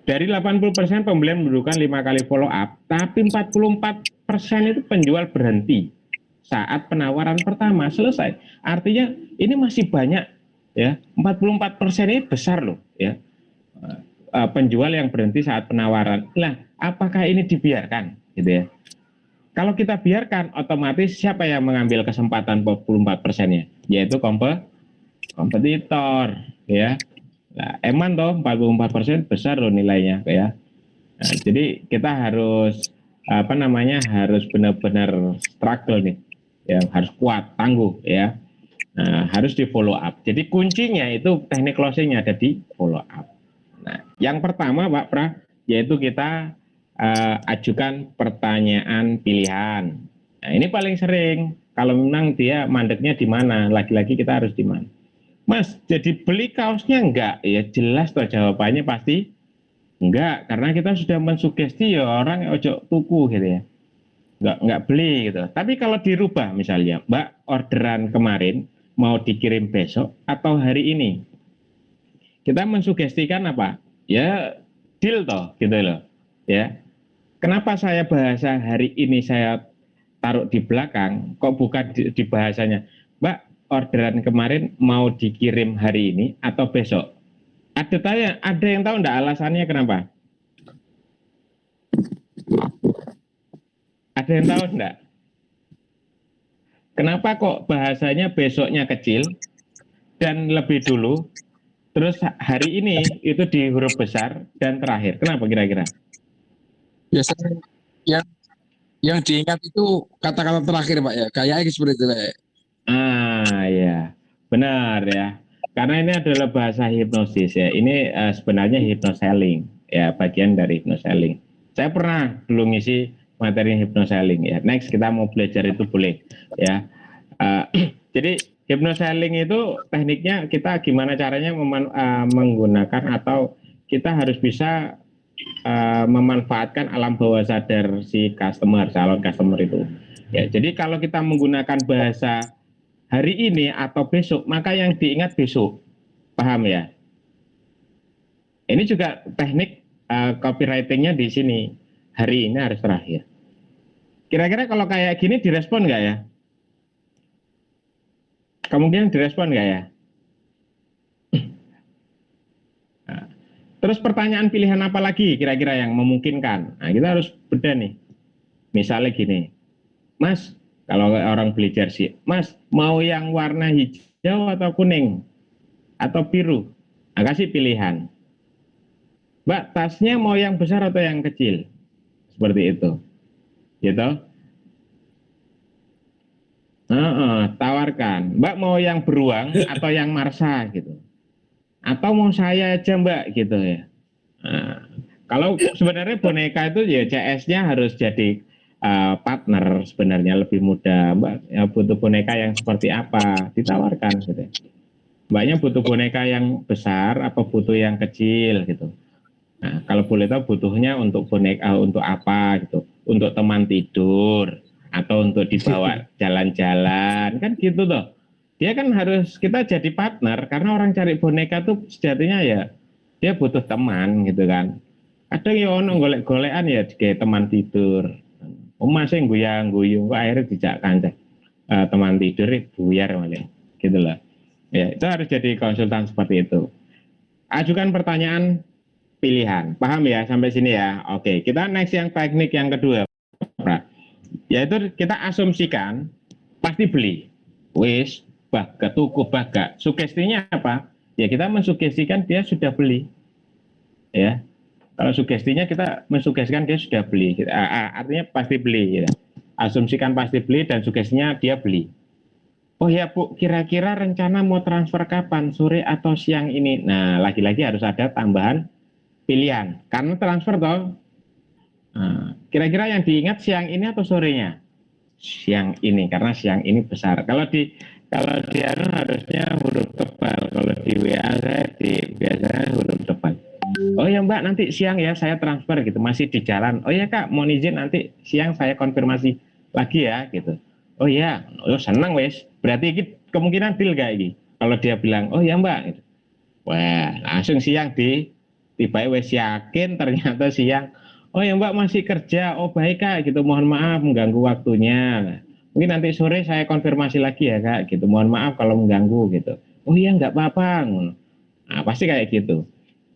A: dari 80% pembelian membutuhkan 5 kali follow up, tapi 44% itu penjual berhenti saat penawaran pertama selesai. Artinya ini masih banyak ya. 44% ini besar loh ya. Penjual yang berhenti saat penawaran. Nah, apakah ini dibiarkan gitu ya? Kalau kita biarkan, otomatis siapa yang mengambil kesempatan 44%-nya? Yaitu kompetitor, ya. Nah, eman toh 44% besar loh nilainya, ya. Nah, jadi kita harus harus benar-benar struggle nih, ya, harus kuat, tangguh, ya. Nah, harus di follow up. Jadi kuncinya itu teknik closingnya ada di follow up. Nah, yang pertama, Pak Pra, yaitu kita ajukan pertanyaan pilihan. Nah, ini paling sering. Kalau memang dia mandeknya di mana, lagi-lagi kita harus di mana. Mas, jadi beli kaosnya enggak? Ya jelas toh jawabannya pasti enggak, karena kita sudah mensugesti ya orang ojo tuku gitu ya. Enggak beli gitu. Tapi kalau dirubah misalnya, Mbak, orderan kemarin mau dikirim besok atau hari ini. Kita mensugestikan apa? Ya deal toh gitu loh. Ya. Kenapa saya bahasa hari ini saya taruh di belakang, kok bukan di bahasanya, Mbak, orderan kemarin mau dikirim hari ini atau besok? Ada yang tahu enggak alasannya kenapa? Ada yang tahu enggak? Kenapa kok bahasanya besoknya kecil dan lebih dulu, terus hari ini itu di huruf besar dan terakhir? Kenapa kira-kira?
E: Biasanya yang diingat itu kata-kata terakhir Pak ya, kayaknya seperti itu Pak.
A: Ya, benar ya. Karena ini adalah bahasa hipnosis ya. Ini sebenarnya hypnoselling ya, bagian dari hypnoselling. Saya pernah dulu ngisi materi hypnoselling ya. Next kita mau belajar itu boleh ya. Jadi hypnoselling itu tekniknya kita gimana caranya menggunakan atau kita harus bisa memanfaatkan alam bawah sadar si customer, calon customer itu. Ya, jadi kalau kita menggunakan bahasa hari ini atau besok, maka yang diingat besok. Paham ya? Ini juga teknik copywritingnya di sini. Hari ini harus terakhir. Kira-kira kalau kayak gini direspon nggak ya? Kemungkinan direspon nggak ya? Nah, terus pertanyaan pilihan apa lagi kira-kira yang memungkinkan? Nah, kita harus beda nih. Misalnya gini, Mas, kalau orang beli jersey, Mas mau yang warna hijau atau kuning atau biru? Nah, kasih pilihan. Mbak, tasnya mau yang besar atau yang kecil? Seperti itu. Gitu. Tawarkan, Mbak mau yang beruang atau yang marsa gitu, atau mau saya aja Mbak gitu ya. Nah, kalau sebenarnya boneka itu ya CS-nya harus jadi partner, sebenarnya lebih mudah. Mbak ya, butuh boneka yang seperti apa, ditawarkan gitu. Mbaknya butuh boneka yang besar apa butuh yang kecil gitu. Nah, kalau boleh tahu butuhnya untuk boneka untuk apa gitu, untuk teman tidur atau untuk dibawa jalan-jalan, kan gitu toh. Dia kan harus, kita jadi partner, karena orang cari boneka tuh sejatinya ya dia butuh teman gitu kan. Kadang ya ono golek-golekan ya kayak teman tidur. Masih guyang-guyung, kok akhirnya dijak kancah teman tidur buyar malah gitu lah. Ya, itu harus jadi konsultan seperti itu. Ajukan pertanyaan pilihan. Paham ya sampai sini ya? Oke, kita next yang teknik yang kedua. Yaitu kita asumsikan pasti beli. Wis, ke tuku baga. Sugestinya apa? Ya kita mensugestikan dia sudah beli. Ya. Kalau sugestinya kita mensugestikan dia sudah beli. Artinya pasti beli. Ya. Asumsikan pasti beli dan sugestinya dia beli. Oh ya Bu, kira-kira rencana mau transfer kapan? Sore atau siang ini? Nah, lagi-lagi harus ada tambahan pilihan. Karena transfer toh. Nah, kira-kira yang diingat siang ini atau sorenya? Siang ini, karena siang ini besar. Kalau di harusnya huruf tebal. Kalau di WA saya biasanya huruf tebal. Oh ya Mbak, nanti siang ya saya transfer gitu, masih di jalan. Oh ya Kak, mohon izin nanti siang saya konfirmasi lagi ya gitu. Oh ya, oh senang wes. Berarti ini kemungkinan deal gak ini? Kalau dia bilang, oh ya Mbak, gitu. Wah langsung siang tiba wes yakin ternyata siang. Oh ya Mbak masih kerja, oh baik Kak gitu, mohon maaf mengganggu waktunya. Mungkin nanti sore saya konfirmasi lagi ya Kak gitu, mohon maaf kalau mengganggu gitu. Oh iya nggak apa-apa. Nah pasti kayak gitu.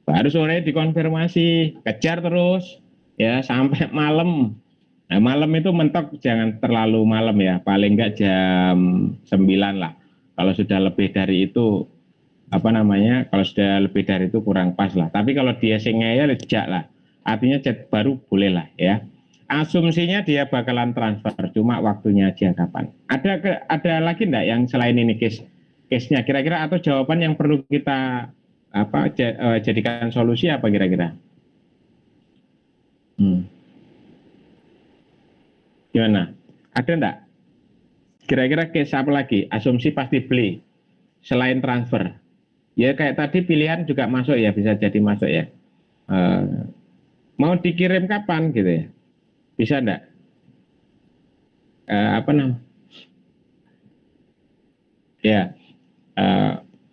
A: Baru sore dikonfirmasi, kejar terus ya sampai malam. Nah malam itu mentok jangan terlalu malam ya, paling nggak jam 9 lah. Kalau sudah lebih dari itu apa namanya, kalau sudah lebih dari itu kurang pas lah. Tapi kalau dia ngeyel lejak lah. Artinya chat baru boleh lah ya. Asumsinya dia bakalan transfer, cuma waktunya aja kapan. Ada lagi enggak yang selain ini case-nya kira-kira, atau jawaban yang perlu kita jadikan solusi apa kira-kira? Gimana? Ada enggak? Kira-kira case apa lagi? Asumsi pasti beli selain transfer. Ya kayak tadi pilihan juga masuk ya, bisa jadi masuk ya. Mau dikirim kapan gitu ya? Bisa enggak? Apa namanya? Ya,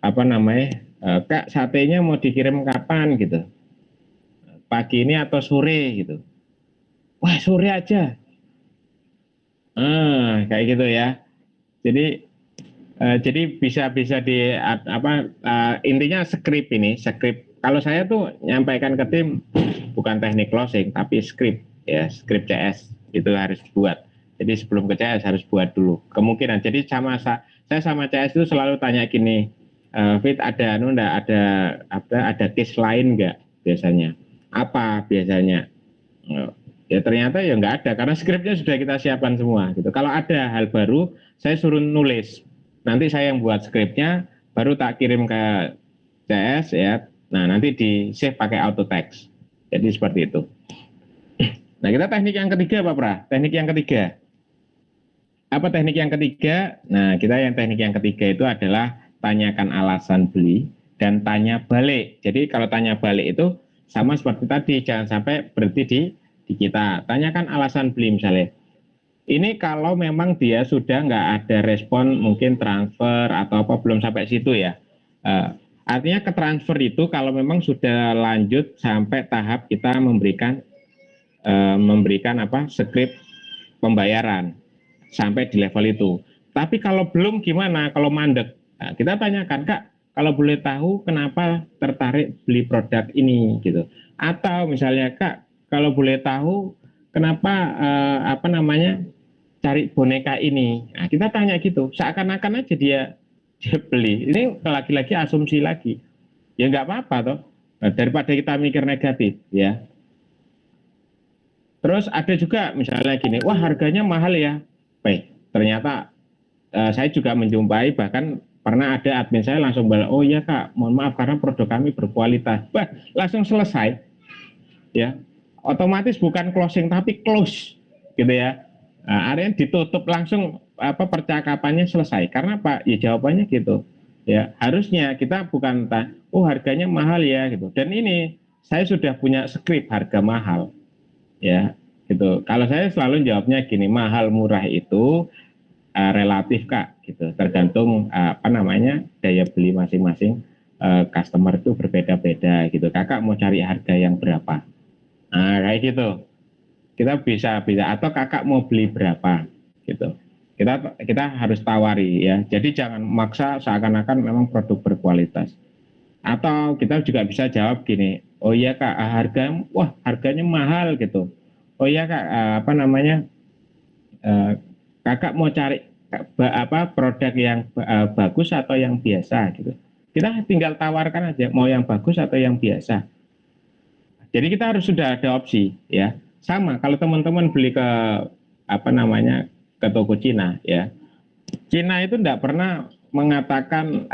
A: apa namanya? Kak, satenya mau dikirim kapan gitu? Pagi ini atau sore gitu? Wah, sore aja. Kayak gitu ya. Jadi bisa di intinya skrip ini, kalau saya tuh nyampaikan ke tim bukan teknik closing tapi skrip ya, skrip CS itu harus buat. Jadi sebelum ke CS harus buat dulu. Kemungkinan jadi saya sama CS itu selalu tanya gini, Fit ada ada case lain nggak biasanya? Apa biasanya? Ya ternyata ya nggak ada karena skripnya sudah kita siapkan semua gitu. Kalau ada hal baru saya suruh nulis. Nanti saya yang buat skripnya, baru tak kirim ke CS ya. Nah nanti di save pakai auto text. Jadi seperti itu. Nah kita teknik yang ketiga Pak Pra. Teknik yang ketiga. Apa teknik yang ketiga? Nah kita yang teknik yang ketiga itu adalah tanyakan alasan beli dan tanya balik. Jadi kalau tanya balik itu sama seperti tadi, jangan sampai berhenti di kita. Tanyakan alasan beli misalnya. Ini kalau memang dia sudah nggak ada respon, mungkin transfer atau apa, belum sampai situ ya. Artinya ke transfer itu kalau memang sudah lanjut sampai tahap kita memberikan skrip pembayaran sampai di level itu. Tapi kalau belum gimana? Kalau mandek, nah, kita tanyakan, Kak, kalau boleh tahu kenapa tertarik beli produk ini gitu. Atau misalnya, Kak, kalau boleh tahu kenapa cari boneka ini. Nah, kita tanya gitu, seakan-akan aja dia beli. Ini lagi-lagi asumsi lagi. Ya nggak apa-apa toh. Nah, daripada kita mikir negatif ya. Terus ada juga misalnya gini, wah harganya mahal ya. Baik, ternyata saya juga menjumpai, bahkan pernah ada admin saya langsung bilang, oh iya Kak, mohon maaf karena produk kami berkualitas. Wah, langsung selesai. Ya, otomatis bukan closing tapi close gitu ya. Nah, artinya ditutup langsung percakapannya selesai. Karena apa? Ya jawabannya gitu. Ya, harusnya kita bukan oh harganya mahal ya gitu. Dan ini saya sudah punya skrip harga mahal. Ya, gitu. Kalau saya selalu jawabnya gini, mahal murah itu relatif Kak, gitu. Tergantung daya beli masing-masing customer itu berbeda-beda gitu. Kakak mau cari harga yang berapa? Nah, kayak gitu. Kita bisa atau kakak mau beli berapa gitu. Kita harus tawari ya. Jadi jangan maksa seakan-akan memang produk berkualitas. Atau kita juga bisa jawab gini, oh iya Kak, harganya mahal gitu. Oh iya Kak, kakak mau cari produk yang bagus atau yang biasa gitu. Kita tinggal tawarkan aja mau yang bagus atau yang biasa. Jadi kita harus sudah ada opsi ya. Sama kalau teman-teman beli ke ke toko Cina ya. Cina itu tidak pernah mengatakan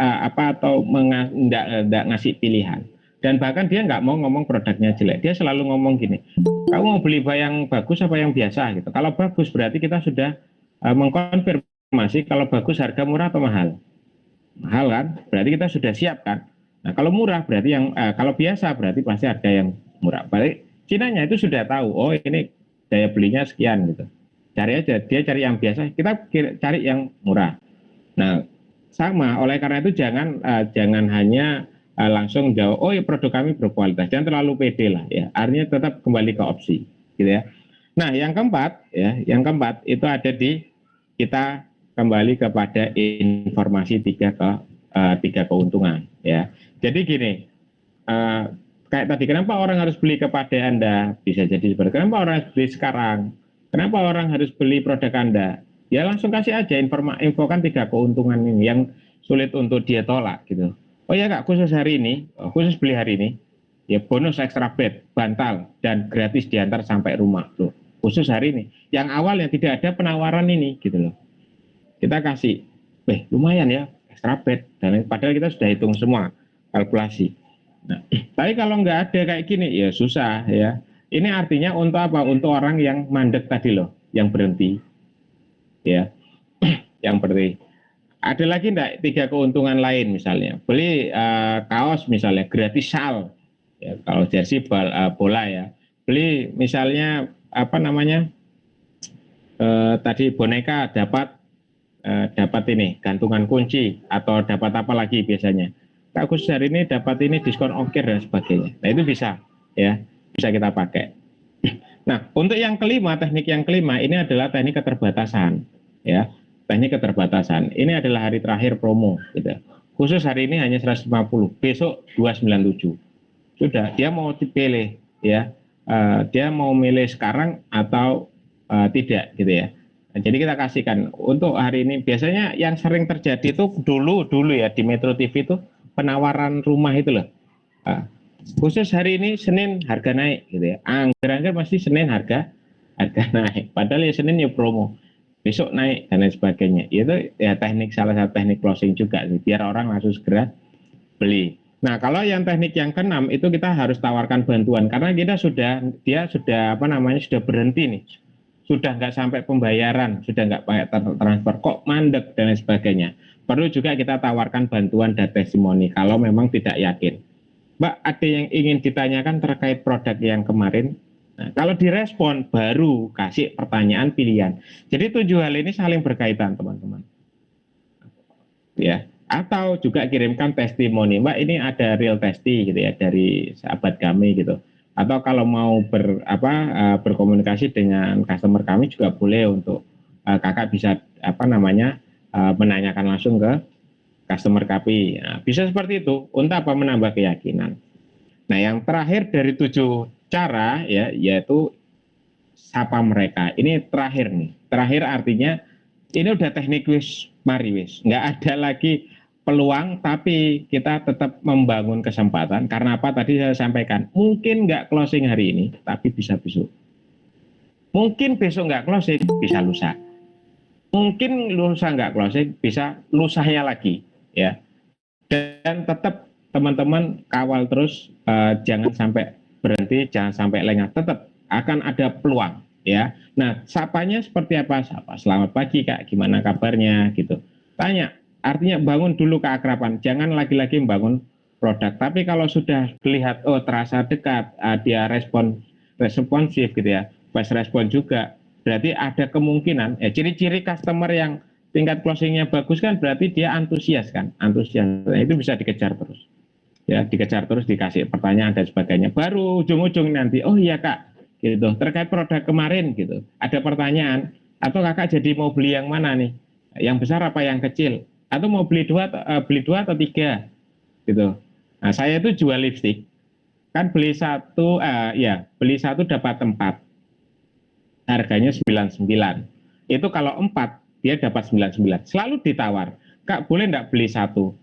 A: tidak ngasih pilihan. Dan bahkan dia nggak mau ngomong produknya jelek. Dia selalu ngomong gini, kamu mau beli yang bagus apa yang biasa gitu. Kalau bagus berarti kita sudah mengkonfirmasi kalau bagus harga murah atau mahal. Mahal kan? Berarti kita sudah siap kan? Nah kalau murah berarti kalau biasa berarti pasti harga yang murah. Balik Cinanya itu sudah tahu, oh ini daya belinya sekian gitu. Cari aja, dia cari yang biasa, kita cari yang murah. Nah sama, oleh karena itu jangan hanya langsung jawab, oh ya produk kami berkualitas, jangan terlalu pede lah ya. Artinya tetap kembali ke opsi, gitu ya. Nah yang keempat itu ada di kita kembali kepada informasi tiga keuntungan ya. Jadi gini, kayak tadi kenapa orang harus beli kepada Anda, bisa jadi seperti kenapa orang harus beli sekarang, kenapa orang harus beli produk Anda, ya langsung kasih aja infokan tiga keuntungan ini yang sulit untuk dia tolak gitu. Oh ya Kak, khusus hari ini, khusus beli hari ini ya bonus extra bed, bantal dan gratis diantar sampai rumah loh. Khusus hari ini yang awal yang tidak ada penawaran ini gitu loh, kita kasih lumayan ya extra bed, dan padahal kita sudah hitung semua kalkulasi. Nah, tapi kalau nggak ada kayak gini ya susah ya. Ini artinya untuk apa? Untuk orang yang mandek tadi loh, yang berhenti ya, yang berhenti. Ada lagi enggak tiga keuntungan lain misalnya beli kaos misalnya gratis sal ya, kalau jersey bola ya, beli misalnya tadi boneka dapat ini gantungan kunci atau dapat apa lagi biasanya. Kak khusus hari ini dapat ini diskon ongkir dan sebagainya. Nah itu bisa ya, bisa kita pakai. Nah untuk yang kelima, teknik yang kelima ini adalah teknik keterbatasan ya. Teknik keterbatasan ini adalah hari terakhir promo gitu. Khusus hari ini hanya 150, besok 297. Sudah, dia mau dipilih ya. Dia mau milih sekarang atau tidak gitu ya. Nah, jadi kita kasihkan untuk hari ini. Biasanya yang sering terjadi itu dulu ya di Metro TV itu penawaran rumah itu loh. Khusus hari ini Senin harga naik gitu ya. Angger-angger pasti Senin harga naik. Padahal ya Senin ya promo. Besok naik dan lain sebagainya. Itu ya salah satu teknik closing juga sih, biar orang langsung segera beli. Nah, kalau yang teknik yang keenam itu kita harus tawarkan bantuan karena dia sudah berhenti nih. Sudah nggak sampai pembayaran, sudah nggak pakai transfer, kok mandek dan lain sebagainya. Perlu juga kita tawarkan bantuan dan testimoni kalau memang tidak yakin. Mbak, ada yang ingin ditanyakan terkait produk yang kemarin? Nah, kalau direspon, baru kasih pertanyaan pilihan. Jadi 7 hal ini saling berkaitan, teman-teman. Ya, atau juga kirimkan testimoni, Mbak, ini ada real testi gitu ya dari sahabat kami gitu. Atau kalau mau berkomunikasi dengan customer kami juga boleh untuk kakak bisa menanyakan langsung ke customer kami. Nah, bisa seperti itu untuk apa, menambah keyakinan. Nah, yang terakhir dari 7 cara ya, yaitu sapa mereka. Ini terakhir nih. Terakhir artinya ini udah teknik wis mari wis. Nggak ada lagi peluang, tapi kita tetap membangun kesempatan. Karena apa? Tadi saya sampaikan, mungkin nggak closing hari ini, tapi bisa besok. Mungkin besok nggak closing, bisa lusa. Mungkin lusa nggak closing, bisa lusanya lagi, ya. Dan tetap teman-teman kawal terus, jangan sampai berhenti, jangan sampai lengah. Tetap akan ada peluang, ya. Nah, sapanya seperti apa? Sapa, selamat pagi Kak, gimana kabarnya gitu. Tanya, artinya bangun dulu keakraban, jangan lagi-lagi membangun produk. Tapi kalau sudah lihat, oh terasa dekat, dia responsif gitu ya, fast respon juga, berarti ada kemungkinan, ciri-ciri customer yang tingkat closingnya bagus kan berarti dia antusias kan, antusias. Nah, itu bisa dikejar terus. Ya, dikejar terus, dikasih pertanyaan dan sebagainya. Baru ujung-ujung nanti, oh iya Kak, gitu. Terkait produk kemarin gitu. Ada pertanyaan, atau Kakak jadi mau beli yang mana nih? Yang besar apa yang kecil? Atau mau beli dua atau tiga gitu. Nah, saya itu jual lipstick. Kan beli satu dapat 4. Harganya 99. Itu kalau 4 dia dapat 99. Selalu ditawar, Kak boleh nggak beli satu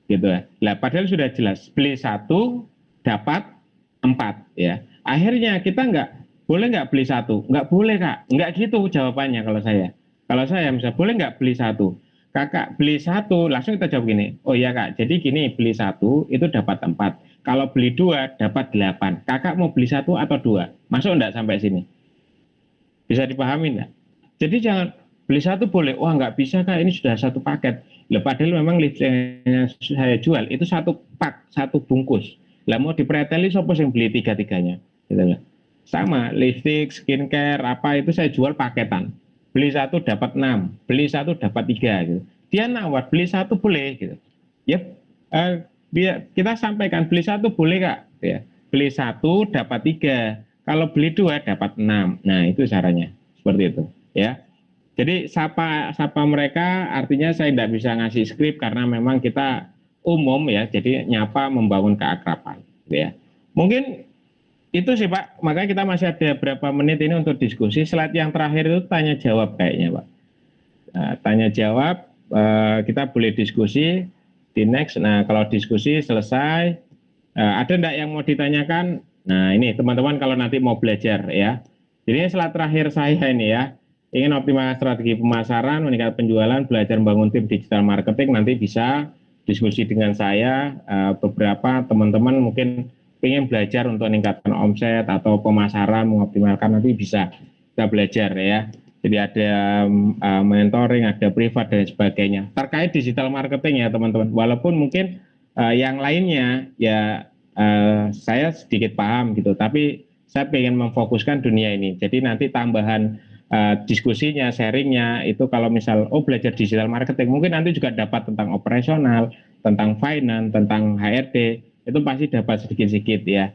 A: gitu ya. Lah padahal sudah jelas beli satu dapat 4 ya. Akhirnya kita boleh nggak beli satu, nggak boleh Kak, nggak gitu jawabannya. Kalau saya misalnya, boleh nggak beli satu, Kakak beli satu, langsung kita jawab gini, oh iya Kak, jadi gini, beli satu itu dapat 4, kalau beli 2 dapat 8, Kakak mau beli satu atau 2, masuk enggak sampai sini? Bisa dipahami enggak? Jadi jangan beli satu boleh, wah nggak bisa Kak, ini sudah satu paket. Lah padahal memang lipstick yang saya jual itu satu pak, satu bungkus. Lah mau dipreteli siapa yang beli tiga-tiganya? Gitu. Sama, lipstick, skincare, apa itu saya jual paketan. Beli satu dapat 6, beli satu dapat 3 gitu. Dia nawar, beli satu boleh gitu. Ya, kita sampaikan beli satu boleh Kak, ya. Beli satu dapat 3, kalau beli 2 dapat 6. Nah, itu caranya. Seperti itu, ya. Jadi sapa mereka artinya saya tidak bisa ngasih skrip karena memang kita umum ya. Jadi nyapa membangun keakraban, gitu ya. Mungkin itu sih Pak. Makanya kita masih ada berapa menit ini untuk diskusi. Slide yang terakhir itu tanya jawab kayaknya Pak. Nah, tanya jawab, kita boleh diskusi di next. Nah, kalau diskusi selesai, ada enggak yang mau ditanyakan? Nah, ini teman-teman kalau nanti mau belajar ya. Jadi slide terakhir saya ini ya. Ingin optimalkan strategi pemasaran, meningkatkan penjualan, belajar membangun tim digital marketing, nanti bisa diskusi dengan saya. Beberapa teman-teman mungkin ingin belajar untuk meningkatkan omset atau pemasaran, mengoptimalkan, nanti bisa kita belajar ya. Jadi ada mentoring, ada privat dan sebagainya. Terkait digital marketing ya teman-teman. Walaupun mungkin yang lainnya ya saya sedikit paham gitu, tapi saya ingin memfokuskan dunia ini. Jadi nanti tambahan diskusinya, sharingnya itu kalau misal belajar digital marketing, mungkin nanti juga dapat tentang operasional, tentang finance, tentang HRD, itu pasti dapat sedikit-sedikit ya.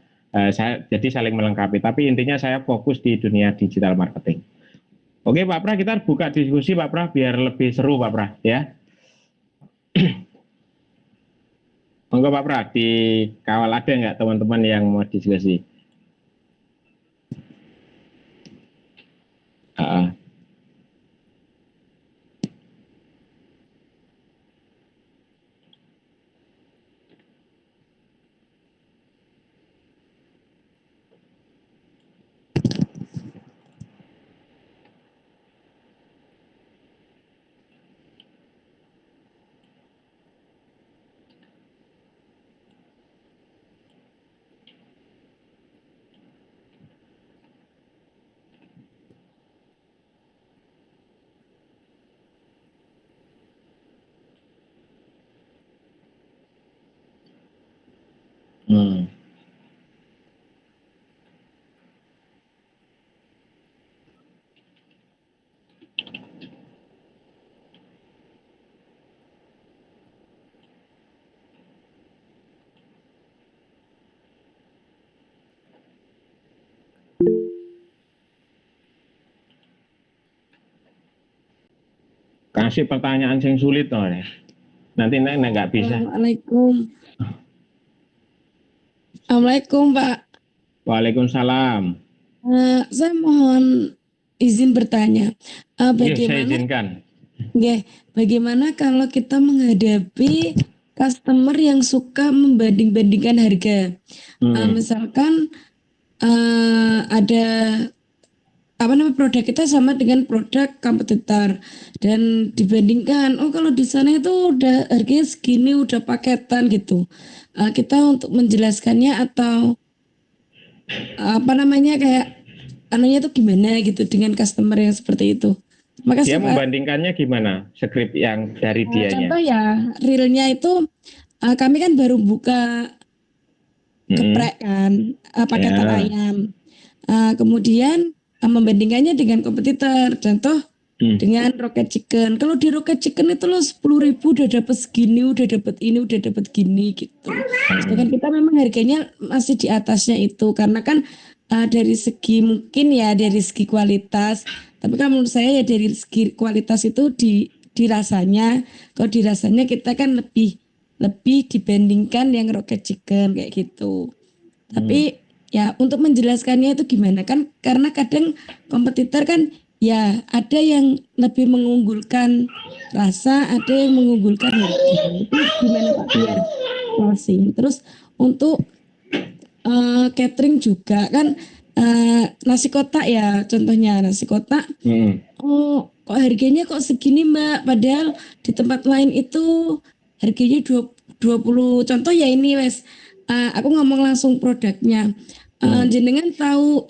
A: Jadi saling melengkapi. Tapi intinya saya fokus di dunia digital marketing. Oke Pak Pra, kita buka diskusi Pak Pra biar lebih seru Pak Pra ya. Monggo Pak Pra, dikawal ada nggak teman-teman yang mau diskusi? Kasih pertanyaan yang sulit loh. Nanti nggak bisa.
H: Assalamualaikum Pak.
A: Waalaikumsalam.
H: Saya mohon izin bertanya.
A: Saya izinkan.
H: Bagaimana kalau kita menghadapi customer yang suka membanding-bandingkan harga? Misalkan ada produk kita sama dengan produk kompetitor dan dibandingkan, oh kalau di sana itu udah harganya segini, udah paketan gitu. Kita untuk menjelaskannya atau kayak anunya itu gimana gitu dengan customer yang seperti itu. Makasih,
A: Dia
H: Pak.
A: membandingkannya gimana? Skrip yang dari dianya.
H: Contoh ya, realnya itu kami kan baru buka geprek kan, paketan ayam. Kemudian membandingkannya dengan kompetitor. Contoh dengan Rocket Chicken. Kalau di Rocket Chicken itu lo 10.000 udah dapat segini, udah dapat ini, udah dapat gini gitu. Sedangkan kita memang harganya masih di atasnya itu karena kan dari segi mungkin ya dari segi kualitas. Tapi kan menurut saya ya dari segi kualitas itu di rasanya. Kalau di rasanya kita kan lebih dibandingkan yang Rocket Chicken kayak gitu. Tapi ya untuk menjelaskannya itu gimana kan karena kadang kompetitor kan ya ada yang lebih mengunggulkan rasa, ada yang mengunggulkan harga. Itu gimana Pak biar closing. Terus untuk catering juga kan nasi kotak ya contohnya nasi kotak. Oh kok harganya kok segini Mbak padahal di tempat lain itu harganya 20 contoh ya ini wes. Aku ngomong langsung produknya. Jenengan tahu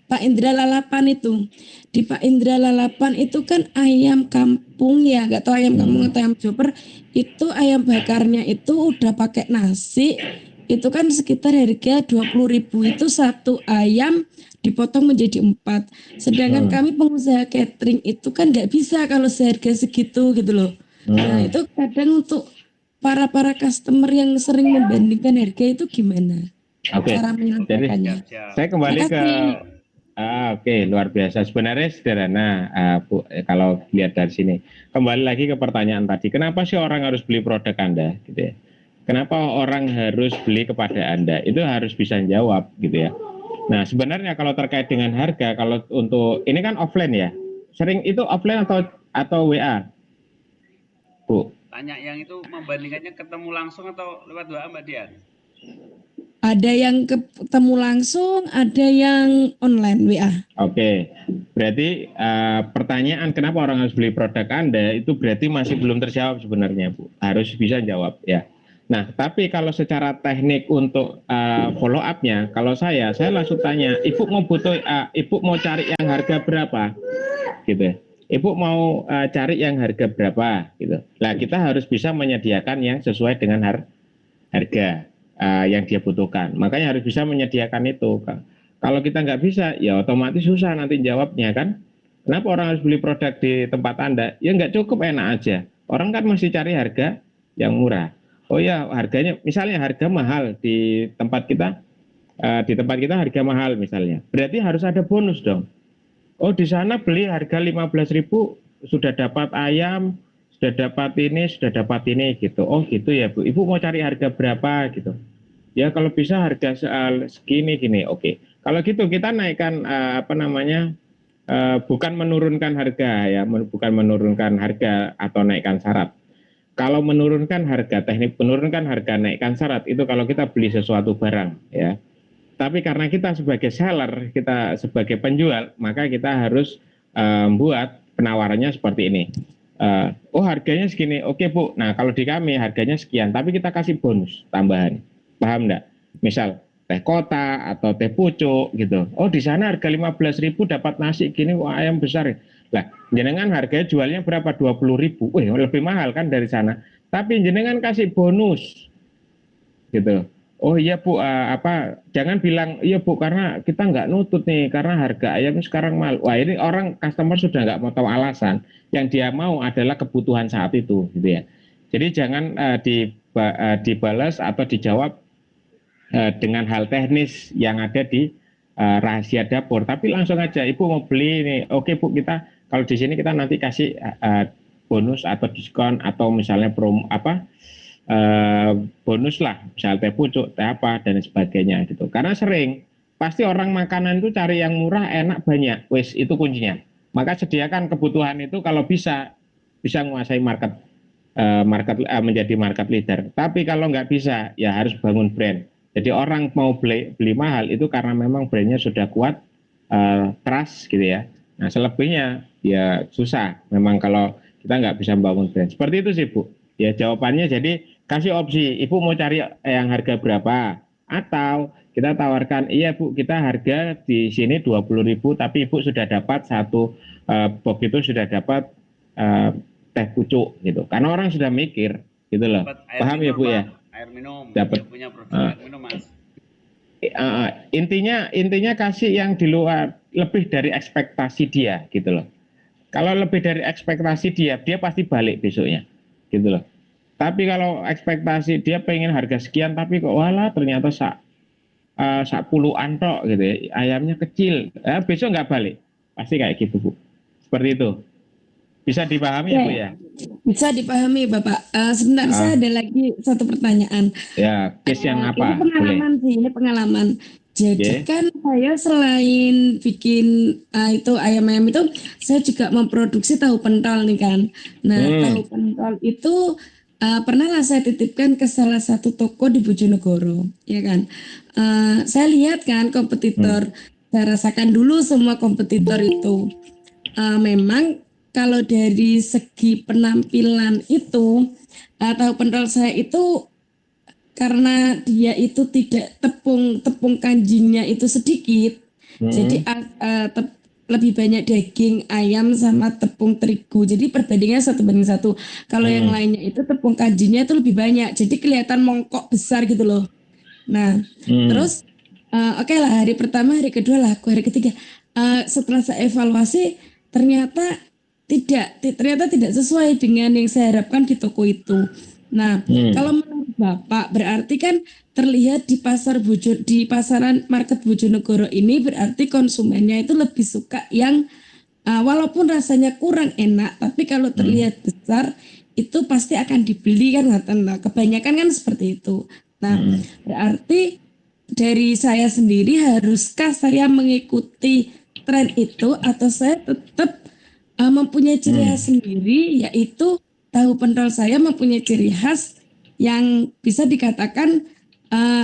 H: Pak Indra Lalapan itu. Di Pak Indra Lalapan itu kan ayam kampung ya, nggak tahu ayam kampung atau ayam joper. Itu ayam bakarnya itu udah pakai nasi. Itu kan sekitar harga 20.000 itu satu ayam dipotong menjadi 4. Sedangkan kami pengusaha catering itu kan nggak bisa kalau seharga segitu gitu loh. Nah itu kadang untuk para customer yang sering membandingkan harga itu gimana?
A: Oke.
H: Cara menyelesaikannya.
A: Saya kembali ke luar biasa. Sebenarnya sederhana, Bu, kalau lihat dari sini. Kembali lagi ke pertanyaan tadi. Kenapa sih orang harus beli produk Anda gitu ya? Kenapa orang harus beli kepada Anda? Itu harus bisa jawab gitu ya. Nah, sebenarnya kalau terkait dengan harga, kalau untuk ini kan offline ya. Sering itu offline atau WA? Bu.
C: Tanya yang itu membandingkannya ketemu langsung atau lewat WA Mbak Dian?
H: Ada yang ketemu langsung, ada yang online WA.
A: Oke, berarti pertanyaan kenapa orang harus beli produk Anda itu berarti masih belum terjawab sebenarnya Bu. Harus bisa jawab ya. Nah, tapi kalau secara teknik untuk follow up-nya, kalau saya langsung tanya, Ibu mau cari yang harga berapa? Gitu. Ibu mau cari yang harga berapa gitu. Nah, kita harus bisa menyediakan yang sesuai dengan harga yang dia butuhkan. Makanya harus bisa menyediakan itu. Kalau kita nggak bisa, ya otomatis susah nanti jawabnya kan. Kenapa orang harus beli produk di tempat Anda? Ya nggak cukup enak aja. Orang kan masih cari harga yang murah. Oh ya, harganya misalnya harga mahal di tempat kita harga mahal misalnya. Berarti harus ada bonus dong. Oh di sana beli harga 15.000 sudah dapat ayam, sudah dapat ini gitu. Oh gitu ya Bu. Ibu mau cari harga berapa gitu. Ya kalau bisa harga segini gini. Oke. Kalau gitu kita naikkan bukan menurunkan harga ya, bukan menurunkan harga atau naikkan syarat. Kalau menurunkan harga, teknik menurunkan harga, naikkan syarat itu kalau kita beli sesuatu barang ya. Tapi karena kita sebagai seller, kita sebagai penjual, maka kita harus buat penawarannya seperti ini. Oh harganya segini, oke Bu. Nah kalau di kami harganya sekian, tapi kita kasih bonus tambahan. Paham enggak? Misal teh kotak atau teh pucuk gitu. Oh di sana harga 15.000 dapat nasi gini, wah ayam besar. Lah jenengan harganya jualnya berapa? 20.000. Wih lebih mahal kan dari sana. Tapi jenengan kasih bonus gitu. Oh iya Bu, jangan bilang iya Bu karena kita nggak nutut nih karena harga ayam sekarang mahal. Wah ini orang customer sudah nggak mau tahu alasan. Yang dia mau adalah kebutuhan saat itu, gitu ya. Jadi jangan dibalas atau dijawab dengan hal teknis yang ada di rahasia dapur. Tapi langsung aja, Ibu mau beli ini, oke Bu kita kalau di sini kita nanti kasih bonus atau diskon atau misalnya bonus lah, misal teh pucuk, teh apa dan sebagainya gitu. Karena sering pasti orang makanan itu cari yang murah, enak, banyak, wes itu kuncinya. Maka sediakan kebutuhan itu kalau bisa menguasai menjadi market leader. Tapi kalau nggak bisa, ya harus bangun brand. Jadi orang mau beli mahal itu karena memang brandnya sudah kuat, trust gitu ya. Nah selebihnya ya susah. Memang kalau kita nggak bisa membangun brand. Seperti itu sih Bu. Ya jawabannya jadi kasih opsi. Ibu mau cari yang harga berapa? Atau kita tawarkan, iya Bu, kita harga di sini 20.000, tapi Ibu sudah dapat satu box itu sudah dapat teh pucuk gitu. Karena orang sudah mikir gitu loh. Paham ya Bu ya?
C: Air minum.
A: Dapat.
C: Punya produk air minum Mas.
A: Intinya kasih yang di luar, lebih dari ekspektasi dia gitu loh. Kalau lebih dari ekspektasi dia pasti balik besoknya gitu loh. Tapi kalau ekspektasi dia pengen harga sekian tapi kok walah ternyata sak puluhan tok gitu ya, ayamnya kecil, besok nggak balik, pasti kayak gitu Bu. Seperti itu. Bisa dipahami ya Bu ya?
H: Bisa dipahami Bapak. Sebentar, saya ada lagi satu pertanyaan.
A: Ya, case yang apa?
H: Ini pengalaman
A: Boleh.
H: sih, ini pengalaman. Jadi
A: Oke.
H: kan saya selain bikin itu ayam-ayam itu, saya juga memproduksi tahu pentol nih kan. Nah, tahu pentol itu pernah lah saya titipkan ke salah satu toko di Bojonegoro, ya kan. Saya lihat kan kompetitor, saya rasakan dulu semua kompetitor itu. Memang kalau dari segi penampilan itu, tahu pentol saya itu karena dia itu tidak tepung kanjinya itu sedikit, jadi lebih banyak daging ayam sama tepung terigu. Jadi perbandingannya 1:1. Kalau yang lainnya itu tepung kanjinya itu lebih banyak, jadi kelihatan mongkok besar gitu loh. Nah, terus oke lah, hari pertama, hari kedua laku, hari ketiga setelah saya evaluasi ternyata tidak sesuai dengan yang saya harapkan di toko itu. Nah, kalau menurut Bapak berarti kan terlihat di pasaran market Bojonegoro ini berarti konsumennya itu lebih suka yang walaupun rasanya kurang enak, tapi kalau terlihat besar itu pasti akan dibeli kan. Nah, kebanyakan kan seperti itu. Nah, berarti dari saya sendiri haruskah saya mengikuti tren itu atau saya tetap mempunyai ciri khas sendiri, yaitu tahu pentol saya mempunyai ciri khas yang bisa dikatakan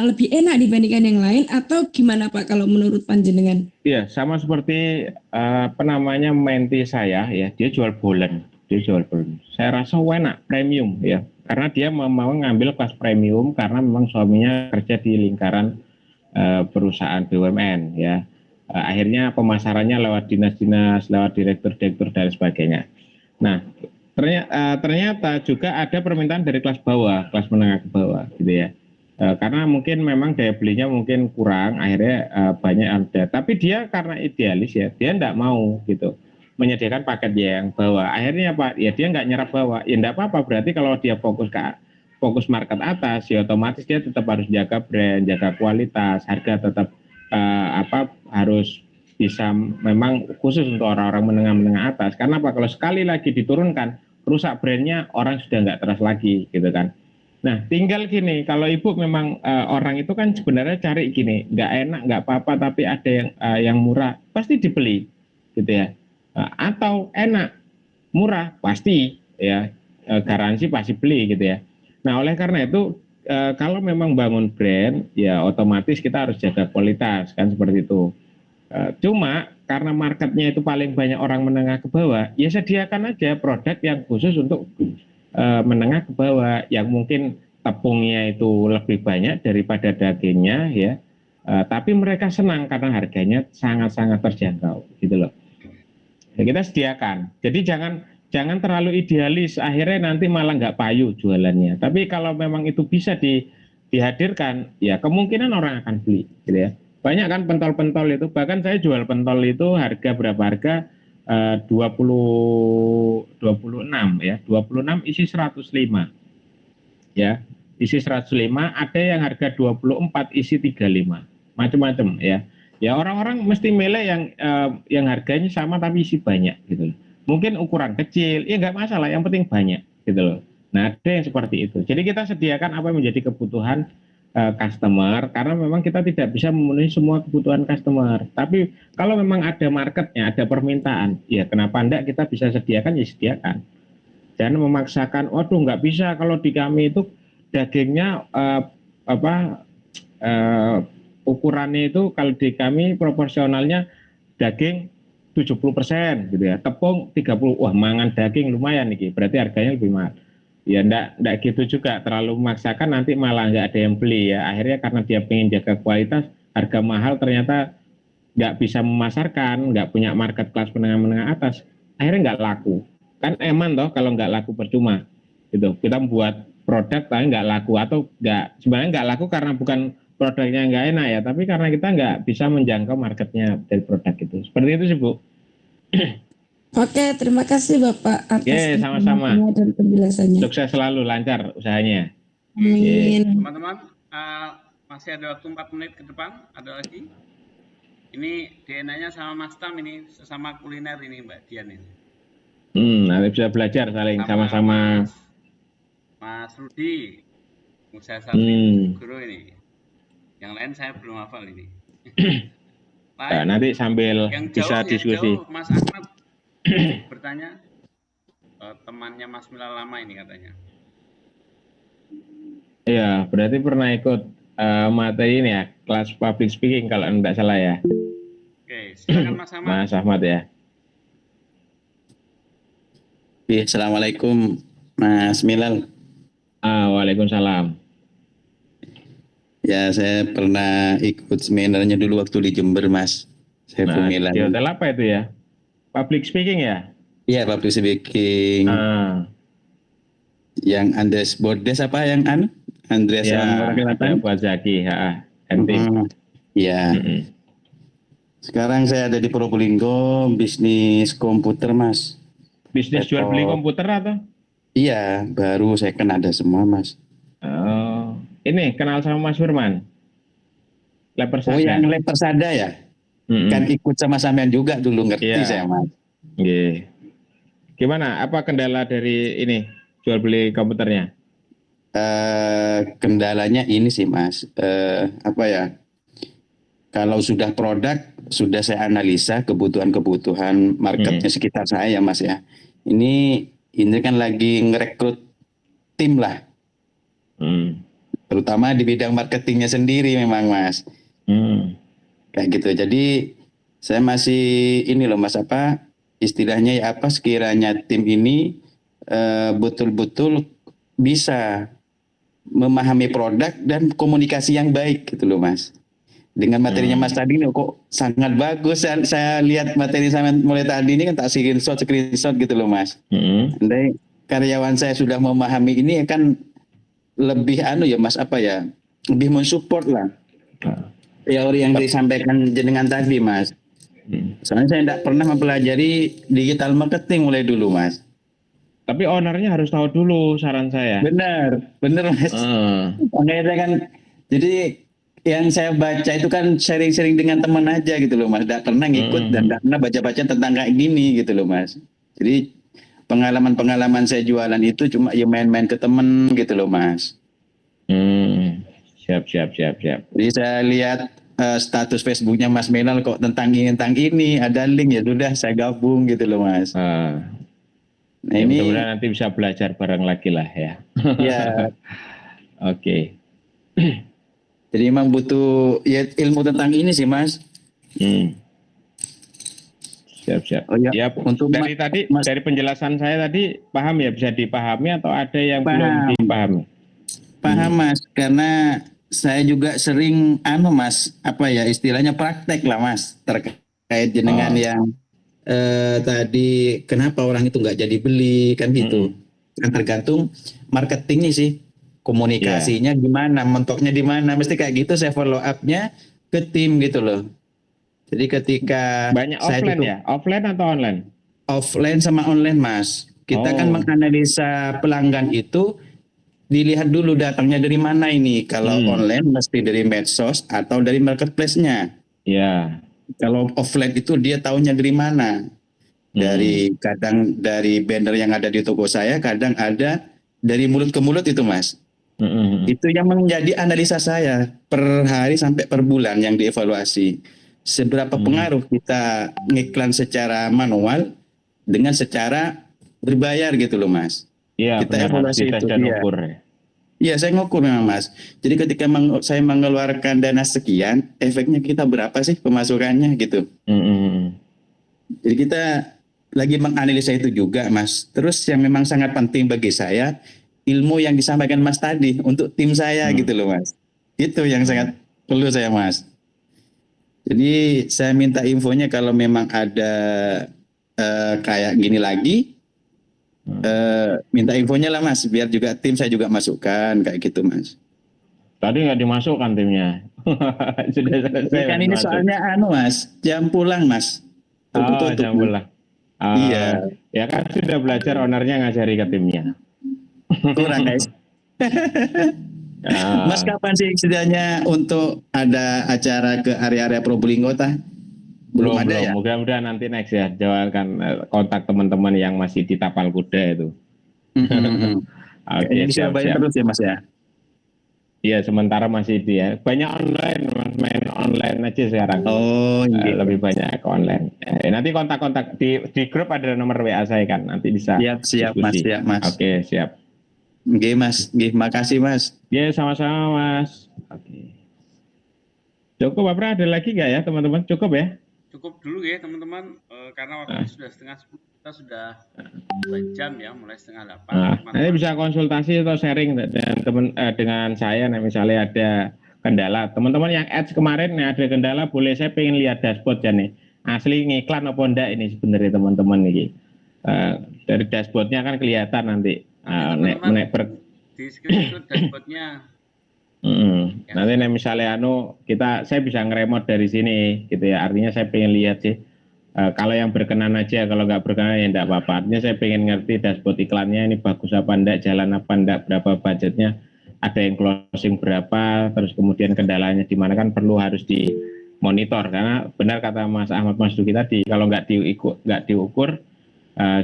H: lebih enak dibandingkan yang lain, atau gimana Pak kalau menurut panjenengan?
A: Iya, sama seperti menti saya ya, dia jual bolen. Saya rasa enak, premium ya, karena dia mau ngambil kelas premium karena memang suaminya kerja di lingkaran perusahaan BUMN ya. Akhirnya pemasarannya lewat dinas-dinas, lewat direktur-direktur dan sebagainya. Nah, ternyata juga ada permintaan dari kelas bawah, kelas menengah ke bawah gitu ya. Karena mungkin memang daya belinya mungkin kurang, akhirnya banyak ada. Tapi dia karena idealis ya, dia enggak mau gitu menyediakan paket yang bawah. Akhirnya Pak, ya dia enggak nyerap bawah. Ya enggak apa-apa, berarti kalau dia fokus market atas, ya otomatis dia tetap harus jaga brand, jaga kualitas, harga tetap harus bisa memang khusus untuk orang-orang menengah atas. Karena apa? Kalau sekali lagi diturunkan, rusak brandnya, orang sudah nggak trust lagi gitu kan. Nah, tinggal gini, kalau Ibu memang orang itu kan sebenarnya cari gini, nggak enak, nggak apa-apa, tapi ada yang murah, pasti dibeli gitu ya. Atau enak, murah, pasti ya, garansi pasti beli gitu ya. Nah, oleh karena itu kalau memang bangun brand, ya otomatis kita harus jaga kualitas kan, seperti itu. Cuma karena marketnya itu paling banyak orang menengah ke bawah, ya sediakan aja produk yang khusus untuk menengah ke bawah, yang mungkin tepungnya itu lebih banyak daripada dagingnya ya, tapi mereka senang karena harganya sangat-sangat terjangkau gitu loh. Ya, kita sediakan. Jadi jangan terlalu idealis, akhirnya nanti malah nggak payu jualannya. Tapi kalau memang itu bisa dihadirkan, ya kemungkinan orang akan beli gitu ya. Banyak kan pentol-pentol itu, bahkan saya jual pentol itu harga berapa, harga 26 ya, 26 isi 105 ya, isi 105, ada yang harga 24 isi 35, macam-macam ya. Ya orang-orang mesti milih yang harganya sama tapi isi banyak gitu. mungkin ukuran kecil, ya nggak masalah, yang penting banyak gitu loh. Nah, ada yang seperti itu. Jadi kita sediakan apa yang menjadi kebutuhan customer, karena memang kita tidak bisa memenuhi semua kebutuhan customer. Tapi kalau memang ada marketnya, ada permintaan, ya kenapa enggak kita bisa sediakan, ya sediakan. Jangan memaksakan, waduh nggak bisa kalau di kami itu dagingnya ukurannya itu kalau di kami proporsionalnya daging 70% gitu ya, tepung 30, wah mangan daging lumayan nih, berarti harganya lebih mahal. Ya enggak gitu juga, terlalu memaksakan nanti malah nggak ada yang beli ya. Akhirnya karena dia pengen jaga kualitas, harga mahal ternyata nggak bisa memasarkan, nggak punya market kelas menengah-menengah atas, akhirnya nggak laku. Kan eman toh kalau nggak laku percuma. Gitu. Kita membuat produk tapi nggak laku, atau nggak, sebenarnya nggak laku karena bukan produknya nggak enak ya, tapi karena kita nggak bisa menjangkau marketnya dari produk itu. Seperti itu sih Bu.
H: Oke, terima kasih Bapak atas
A: sama-sama
H: informasinya dan penjelasannya.
A: Sukses selalu, lancar usahanya.
H: Amin.
C: Teman-teman, masih ada waktu 4 menit ke depan, ada lagi. Ini DNA-nya sama Mas Tam ini, sesama kuliner ini Mbak Dian ini.
A: Nanti bisa belajar saling sama-sama.
C: Mas Rudi, usaha satu guru ini. Yang lain saya belum hafal ini.
A: Nah, nanti sambil
C: yang
A: bisa
C: jauh,
A: diskusi.
C: Yang jauh, Mas Ahmad bertanya, temannya Mas Milal lama ini katanya.
A: Iya, berarti pernah ikut materi ini ya, kelas public speaking kalau tidak salah ya.
C: Oke, silakan Mas Ahmad.
A: Mas Ahmad ya.
I: Assalamualaikum Mas Milal.
A: Waalaikumsalam.
I: Ya, saya pernah ikut seminarnya dulu waktu di Jember, Mas. Saya Milal.
A: Di hotel apa itu ya? Public speaking ya?
I: Iya, public speaking. Yang Andreas Bordes apa yang Andreas
A: ya, buat Zaki,
I: Iya. Sekarang saya ada di Probolinggo, bisnis komputer, Mas.
A: Bisnis jual beli komputer atau?
I: Iya, baru saya kan ada semua, Mas.
A: Oh, ini kenal sama Mas Firman?
I: Oh, yang Lab Persada ya? Kan ikut sama sampean juga dulu, ngerti saya, Mas.
A: Gimana? Apa kendala dari ini jual beli komputernya?
I: Kendalanya ini sih, Mas. Kalau sudah produk, sudah saya analisa kebutuhan marketnya sekitar saya, Mas ya. Ini kan lagi ngerekrut tim lah. Terutama di bidang marketingnya sendiri memang, Mas. Kayak gitu. Jadi saya masih ini loh, Mas, istilahnya ya sekiranya tim ini betul-betul bisa memahami produk dan komunikasi yang baik gitu loh, Mas. Dengan materinya Mas tadi ini kok sangat bagus. Saya lihat materi saya mulai tadi ini kan tak screenshot gitu loh, Mas. Andai karyawan saya sudah memahami ini kan lebih ya, Mas, lebih mensupport lah teori yang disampaikan jenengan tadi, Mas. Soalnya saya tidak pernah mempelajari digital marketing mulai dulu, Mas.
A: Tapi ownernya harus tahu dulu, saran saya.
I: Benar, Mas. Makanya saya kan, jadi yang saya baca itu kan sharing-sharing dengan teman aja gitu loh, Mas. Tidak pernah ngikut dan tidak pernah baca-baca tentang kayak gini gitu loh, Mas. Jadi pengalaman saya itu cuma ya main-main ke temen gitu loh, Mas.
A: Siap.
I: Jadi saya lihat status Facebooknya Mas Milal kok tentang ini ada link, ya sudah saya gabung gitu loh, Mas.
A: Nah ini mudah-mudahan nanti bisa belajar bareng lagi lah ya.
I: Ya.
A: Oke.
I: Jadi memang butuh ya ilmu tentang ini sih, Mas.
A: Siap.
I: Oh, ya.
A: Untuk dari penjelasan saya tadi paham ya, bisa dipahami atau ada yang belum dipahami?
I: Paham, Mas, karena saya juga sering Mas, istilahnya praktek lah, Mas, terkait jenengan yang tadi kenapa orang itu nggak jadi beli kan gitu. Kan tergantung marketingnya sih, komunikasinya gimana, mentoknya di mana, mesti kayak gitu. Saya follow up-nya ke tim gitu loh. Jadi ketika
A: banyak offline ya, offline atau online?
I: Offline sama online, Mas. Kita kan menganalisa pelanggan itu dilihat dulu datangnya dari mana ini. Kalau online mesti dari medsos atau dari marketplace-nya.
A: Ya.
I: Kalau offline itu dia tahunya dari mana. Dari kadang dari banner yang ada di toko saya, kadang ada dari mulut ke mulut itu Mas. Itu yang menjadi analisa saya per hari sampai per bulan yang dievaluasi. Seberapa pengaruh kita ngiklan secara manual dengan secara berbayar gitu loh Mas.
A: Iya,
I: Kita
A: benar, harus
I: evaluasi
A: dites
I: itu.
A: dan
I: Iya.
A: ukur ya.
I: Iya, saya ngukur memang Mas. Jadi ketika saya mengeluarkan dana sekian, efeknya kita berapa sih pemasukannya gitu. Jadi kita lagi menganalisa itu juga Mas. Terus yang memang sangat penting bagi saya, ilmu yang disampaikan Mas tadi untuk tim saya gitu loh Mas. Itu yang sangat perlu saya Mas. Jadi saya minta infonya kalau memang ada kayak gini lagi, minta infonya lah Mas, biar juga tim saya juga masukkan kayak gitu Mas.
A: Tadi nggak dimasukkan timnya. Sudah selesai.
I: Kan ini soalnya Mas, jam pulang Mas.
A: Oh, jam pulang.
I: Iya.
A: Ya kan sudah belajar ownernya ngajari ke timnya.
I: Kurang guys. Mas kapan sih setidaknya untuk ada acara ke area-area Probolinggo tah? Belum ada ya?
A: Mudah-mudahan nanti next ya. Jawaban kontak teman-teman yang masih di tapal kuda itu.
I: Ini Surabaya terus ya Mas ya?
A: Iya, sementara masih dia. Banyak online, main online aja sekarang.
I: Oh, iya.
A: Lebih banyak ke online. Nanti kontak-kontak di grup ada nomor WA saya kan. Nanti bisa.
I: Siap Mas, siap Mas.
A: Oke, siap.
I: Oke Mas, makasih Mas.
A: Ya, sama-sama Mas. Oke. Cukup apa ada lagi nggak ya teman-teman? Cukup ya?
C: Cukup dulu ya teman-teman, karena waktu sudah 9:30, kita sudah 2 jam ya, mulai 7:30.
A: Nanti bisa konsultasi atau sharing dengan saya. Nah, misalnya ada kendala, teman-teman yang ads kemarin ada kendala, boleh saya pengen lihat dashboard ya nih. Asli ngiklan apa enggak ini sebenarnya teman-teman nih. Dari dashboardnya kan kelihatan nanti.
C: Di screenshot dashboardnya.
A: Nanti misalnya saya bisa ngeremot dari sini gitu ya, artinya saya pengen lihat sih kalau yang berkenan aja, kalau nggak berkenan ya enggak apa-apa. Artinya saya pengen ngerti dashboard iklannya ini bagus apa enggak, jalan apa enggak, berapa budgetnya, ada yang closing berapa, terus kemudian kendalanya di mana, kan perlu harus dimonitor. Karena benar kata Mas Ahmad Masduki tadi, kalau nggak diukur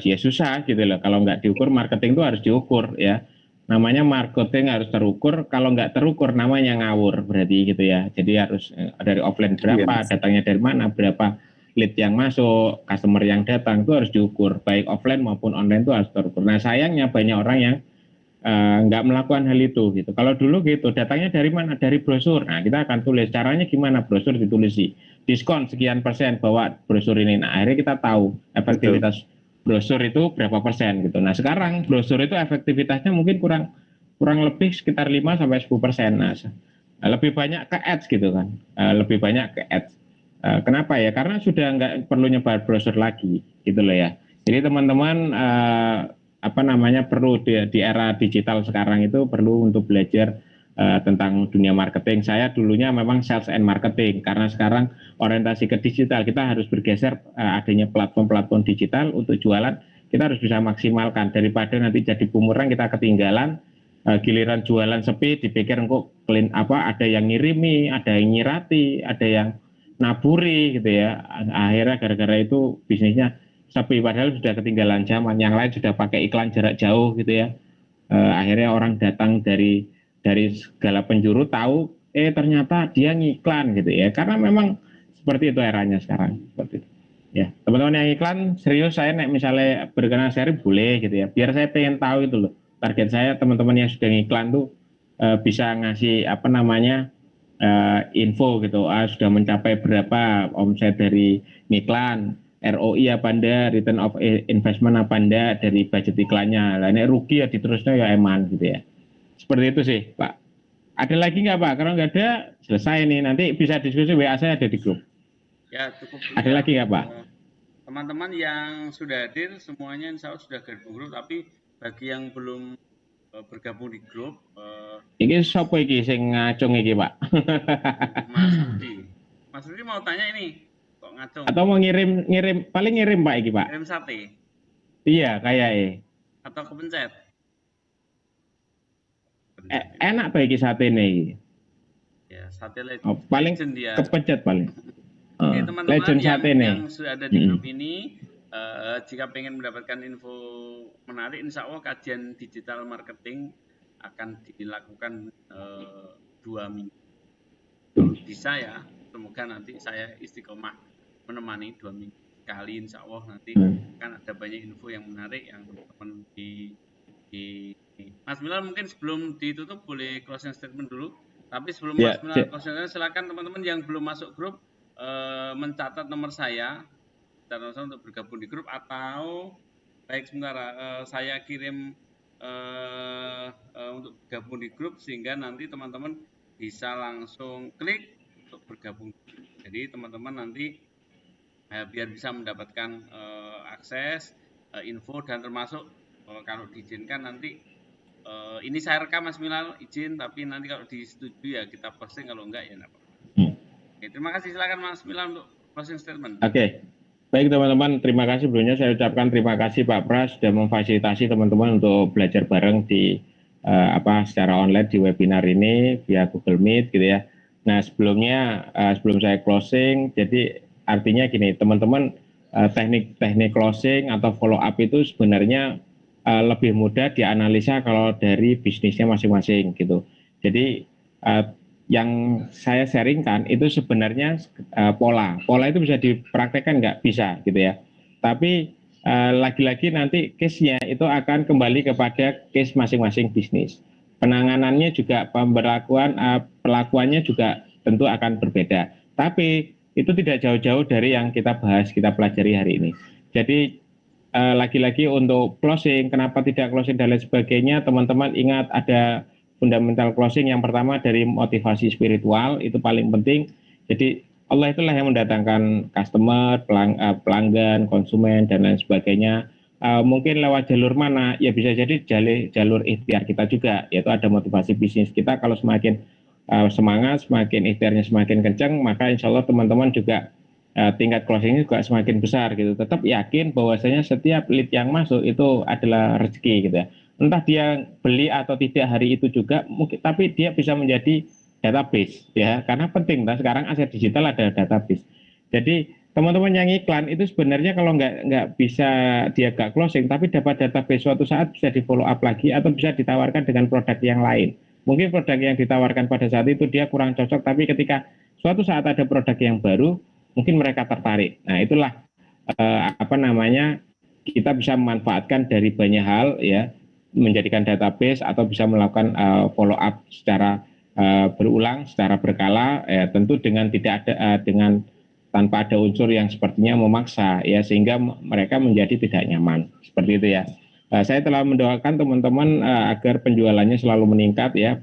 A: ya susah gitu loh. Kalau nggak diukur, marketing itu harus diukur ya. Namanya marketing harus terukur, kalau nggak terukur namanya ngawur berarti gitu ya. Jadi harus dari offline berapa, datangnya dari mana, berapa lead yang masuk, customer yang datang, itu harus diukur, baik offline maupun online itu harus terukur. Nah sayangnya banyak orang yang nggak melakukan hal itu gitu. Kalau dulu gitu, datangnya dari mana? Dari brosur. Nah kita akan tulis caranya gimana, brosur ditulis diskon sekian persen bawa brosur ini. Nah akhirnya kita tahu efektivitas brosur itu berapa persen gitu. Nah sekarang brosur itu efektivitasnya mungkin kurang lebih sekitar 5-10%. Nah lebih banyak ke ads gitu kan, lebih banyak ke ads. Kenapa ya? Karena sudah nggak perlu nyebar brosur lagi gitu loh ya. Jadi teman-teman perlu di era digital sekarang itu perlu untuk belajar tentang dunia marketing. Saya dulunya memang sales and marketing, karena sekarang orientasi ke digital, kita harus bergeser adanya platform-platform digital untuk jualan. Kita harus bisa maksimalkan daripada nanti jadi bumerang, kita ketinggalan, giliran jualan sepi dipikir kok ada yang ngirimi, ada yang nyirati, ada yang naburi gitu ya. Akhirnya gara-gara itu bisnisnya sepi, padahal sudah ketinggalan zaman, yang lain sudah pakai iklan jarak jauh gitu ya. Akhirnya orang datang dari segala penjuru tahu ternyata dia ngiklan gitu ya, karena memang seperti itu eranya sekarang, seperti itu ya. Teman-teman yang iklan serius, saya misalnya berkenan sharing boleh gitu ya, biar saya pengen tahu itu loh, target saya teman-teman yang sudah ngiklan tuh bisa ngasih info gitu, sudah mencapai berapa omset dari ngiklan, ROI apa enggak, return of investment apa enggak dari budget iklannya. Lah ini rugi ya diterusnya ya eman gitu ya. Seperti itu sih Pak. Ada lagi nggak Pak? Kalau nggak ada selesai nih, nanti bisa diskusi, WA saya ada di grup.
C: Ya cukup dulu.
A: Ada lagi nggak Pak?
C: Teman-teman yang sudah hadir semuanya insya Allah sudah gabung grup, tapi bagi yang belum bergabung di grup,
A: ini siapa iki sing ngacung iki Pak?
C: Mas Rudi mau tanya ini kok ngacung?
A: Atau mau ngirim paling ngirim Pak iki Pak?
C: Ngirim sate?
A: Iya kayak
C: Atau kepencet?
A: Enak bagi sate nih.
C: Ya, sate
A: paling
C: legend dia.
A: Kepencet paling.
C: Oke, teman-teman yang sudah ada di grup ini, jika pengen mendapatkan info menarik, insya Allah kajian digital marketing akan dilakukan 2 minggu. Bisa ya, semoga nanti saya istiqomah menemani 2 minggu sekali, insya Allah nanti akan ada banyak info yang menarik yang teman-teman di Mas Milal. Mungkin sebelum ditutup boleh closing statement dulu. Tapi sebelum Mas Milal closing statement, silakan teman-teman yang belum masuk grup mencatat nomor saya untuk bergabung di grup, atau baik sementara saya kirim untuk bergabung di grup sehingga nanti teman-teman bisa langsung klik untuk bergabung. Jadi teman-teman nanti biar bisa mendapatkan akses info, dan termasuk kalau diizinkan nanti ini saya rekam Mas Milal, izin, tapi nanti kalau disetujui ya kita posting, kalau enggak ya enggak apa-apa. Oke, terima kasih, silakan Mas Milal untuk closing statement.
A: Oke. Baik teman-teman, terima kasih sebelumnya saya ucapkan terima kasih Pak Pras sudah memfasilitasi teman-teman untuk belajar bareng di secara online di webinar ini via Google Meet gitu ya. Nah sebelumnya sebelum saya closing, jadi artinya gini teman-teman, teknik closing atau follow up itu sebenarnya lebih mudah dianalisa kalau dari bisnisnya masing-masing gitu. Jadi yang saya sharingkan itu sebenarnya pola itu bisa dipraktekkan nggak? Bisa gitu ya, tapi lagi-lagi nanti case-nya itu akan kembali kepada case masing-masing bisnis. Penanganannya juga, pelakuannya juga tentu akan berbeda, tapi itu tidak jauh-jauh dari yang kita bahas, kita pelajari hari ini. Jadi lagi-lagi untuk closing, kenapa tidak closing dan lain sebagainya, teman-teman ingat ada fundamental closing. Yang pertama dari motivasi spiritual, itu paling penting. Jadi Allah itulah yang mendatangkan customer, pelanggan, konsumen dan lain sebagainya. Mungkin lewat jalur mana? Ya bisa jadi jalur ikhtiar kita juga, yaitu ada motivasi bisnis kita. Kalau semakin semangat, semakin ikhtiarnya semakin kencang, maka insya Allah teman-teman juga tingkat closingnya juga semakin besar gitu. Tetap yakin bahwasanya setiap lead yang masuk itu adalah rezeki gitu ya. Entah dia beli atau tidak hari itu juga mungkin, tapi dia bisa menjadi database ya, karena penting. Nah sekarang aset digital ada database. Jadi teman-teman yang iklan itu sebenarnya kalau nggak bisa dia nggak closing, tapi dapat database suatu saat bisa di follow up lagi atau bisa ditawarkan dengan produk yang lain. Mungkin produk yang ditawarkan pada saat itu dia kurang cocok, tapi ketika suatu saat ada produk yang baru mungkin mereka tertarik. Nah itulah kita bisa memanfaatkan dari banyak hal ya, menjadikan database atau bisa melakukan follow up secara berulang, secara berkala, tentu dengan tanpa ada unsur yang sepertinya memaksa ya, sehingga mereka menjadi tidak nyaman seperti itu ya. Saya telah mendoakan teman-teman agar penjualannya selalu meningkat ya,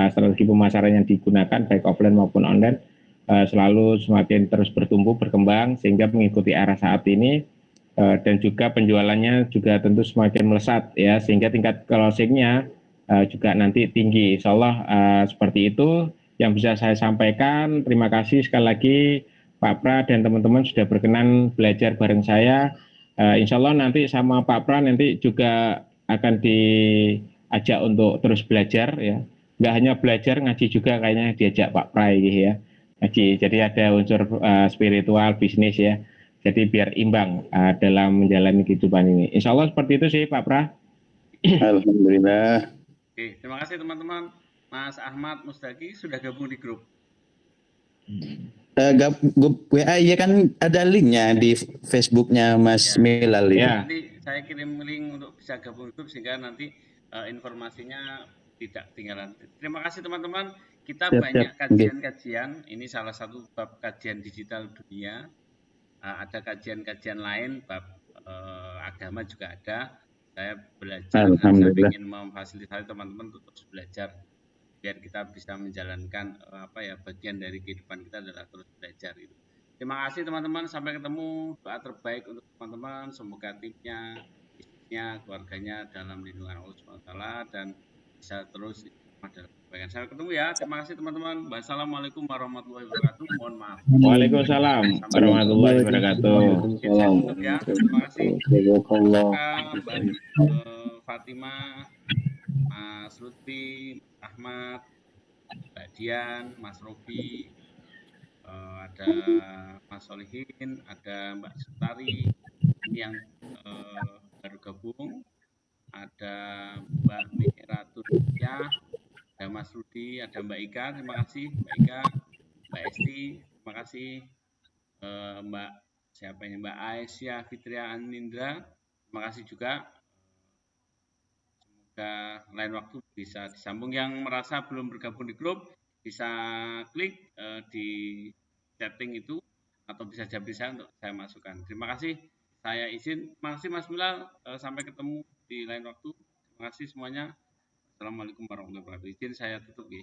A: strategi pemasaran yang digunakan baik offline maupun online selalu semakin terus bertumbuh berkembang sehingga mengikuti arah saat ini. Dan juga penjualannya juga tentu semakin melesat ya, sehingga tingkat closingnya juga nanti tinggi. Insya Allah seperti itu yang bisa saya sampaikan. Terima kasih sekali lagi Pak Pra dan teman-teman sudah berkenan belajar bareng saya. Insya Allah nanti sama Pak Pra nanti juga akan diajak untuk terus belajar ya. Nggak hanya belajar, ngaji juga kayaknya diajak Pak Pra gitu ya. Ngaji, jadi ada unsur spiritual bisnis ya. Jadi biar imbang dalam menjalani kehidupan ini. Insya Allah seperti itu sih Pak Pra.
I: Alhamdulillah.
C: Oke, terima kasih teman-teman. Mas Ahmad Mustaki sudah gabung di grup.
I: WA ya kan ada linknya di Facebooknya Mas Milal ya.
C: Nanti saya kirim link untuk bisa gabung di grup sehingga nanti informasinya tidak ketinggalan. Terima kasih teman-teman. Kita banyak kajian-kajian. Ini salah satu bab kajian digital dunia. Ada kajian-kajian lain, bab agama juga ada. Saya belajar, saya ingin memfasilitasi teman-teman untuk terus belajar biar kita bisa menjalankan bagian dari kehidupan kita adalah terus belajar itu. Terima kasih teman-teman, sampai ketemu. Doa terbaik untuk teman-teman, semoga timnya, istrinya, keluarganya dalam lindungan Allah SWT dan bisa terus dalam kebaikan. Sampai ketemu ya. Terima kasih teman-teman. Wassalamualaikum warahmatullahi wabarakatuh. Mohon maaf.
A: Waalaikumsalam warahmatullahi wabarakatuh.
C: Ya, terima kasih. Mbak Fatimah, Mas Lutfi, Ahmad, Mbak Dian, Mas Robi, ada Mas Solihin, ada Mbak Sutari yang baru gabung, ada Mbak Mihratulya, ada Mas Rudi, ada Mbak Ika, terima kasih Mbak Ika, Mbak Esti, terima kasih Mbak siapa ini, Mbak Aisyah Fitria Anindra, terima kasih juga. Semoga lain waktu bisa disambung. Yang merasa belum bergabung di grup bisa klik di setting itu atau bisa japri saya untuk saya masukkan. Terima kasih. Saya izin. Terima kasih Mas Bilal. Sampai ketemu di lain waktu. Terima kasih semuanya. Assalamualaikum warahmatullahi wabarakatuh. Izin saya tutup ya.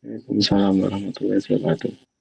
D: Waalaikumsalam warahmatullahi wabarakatuh.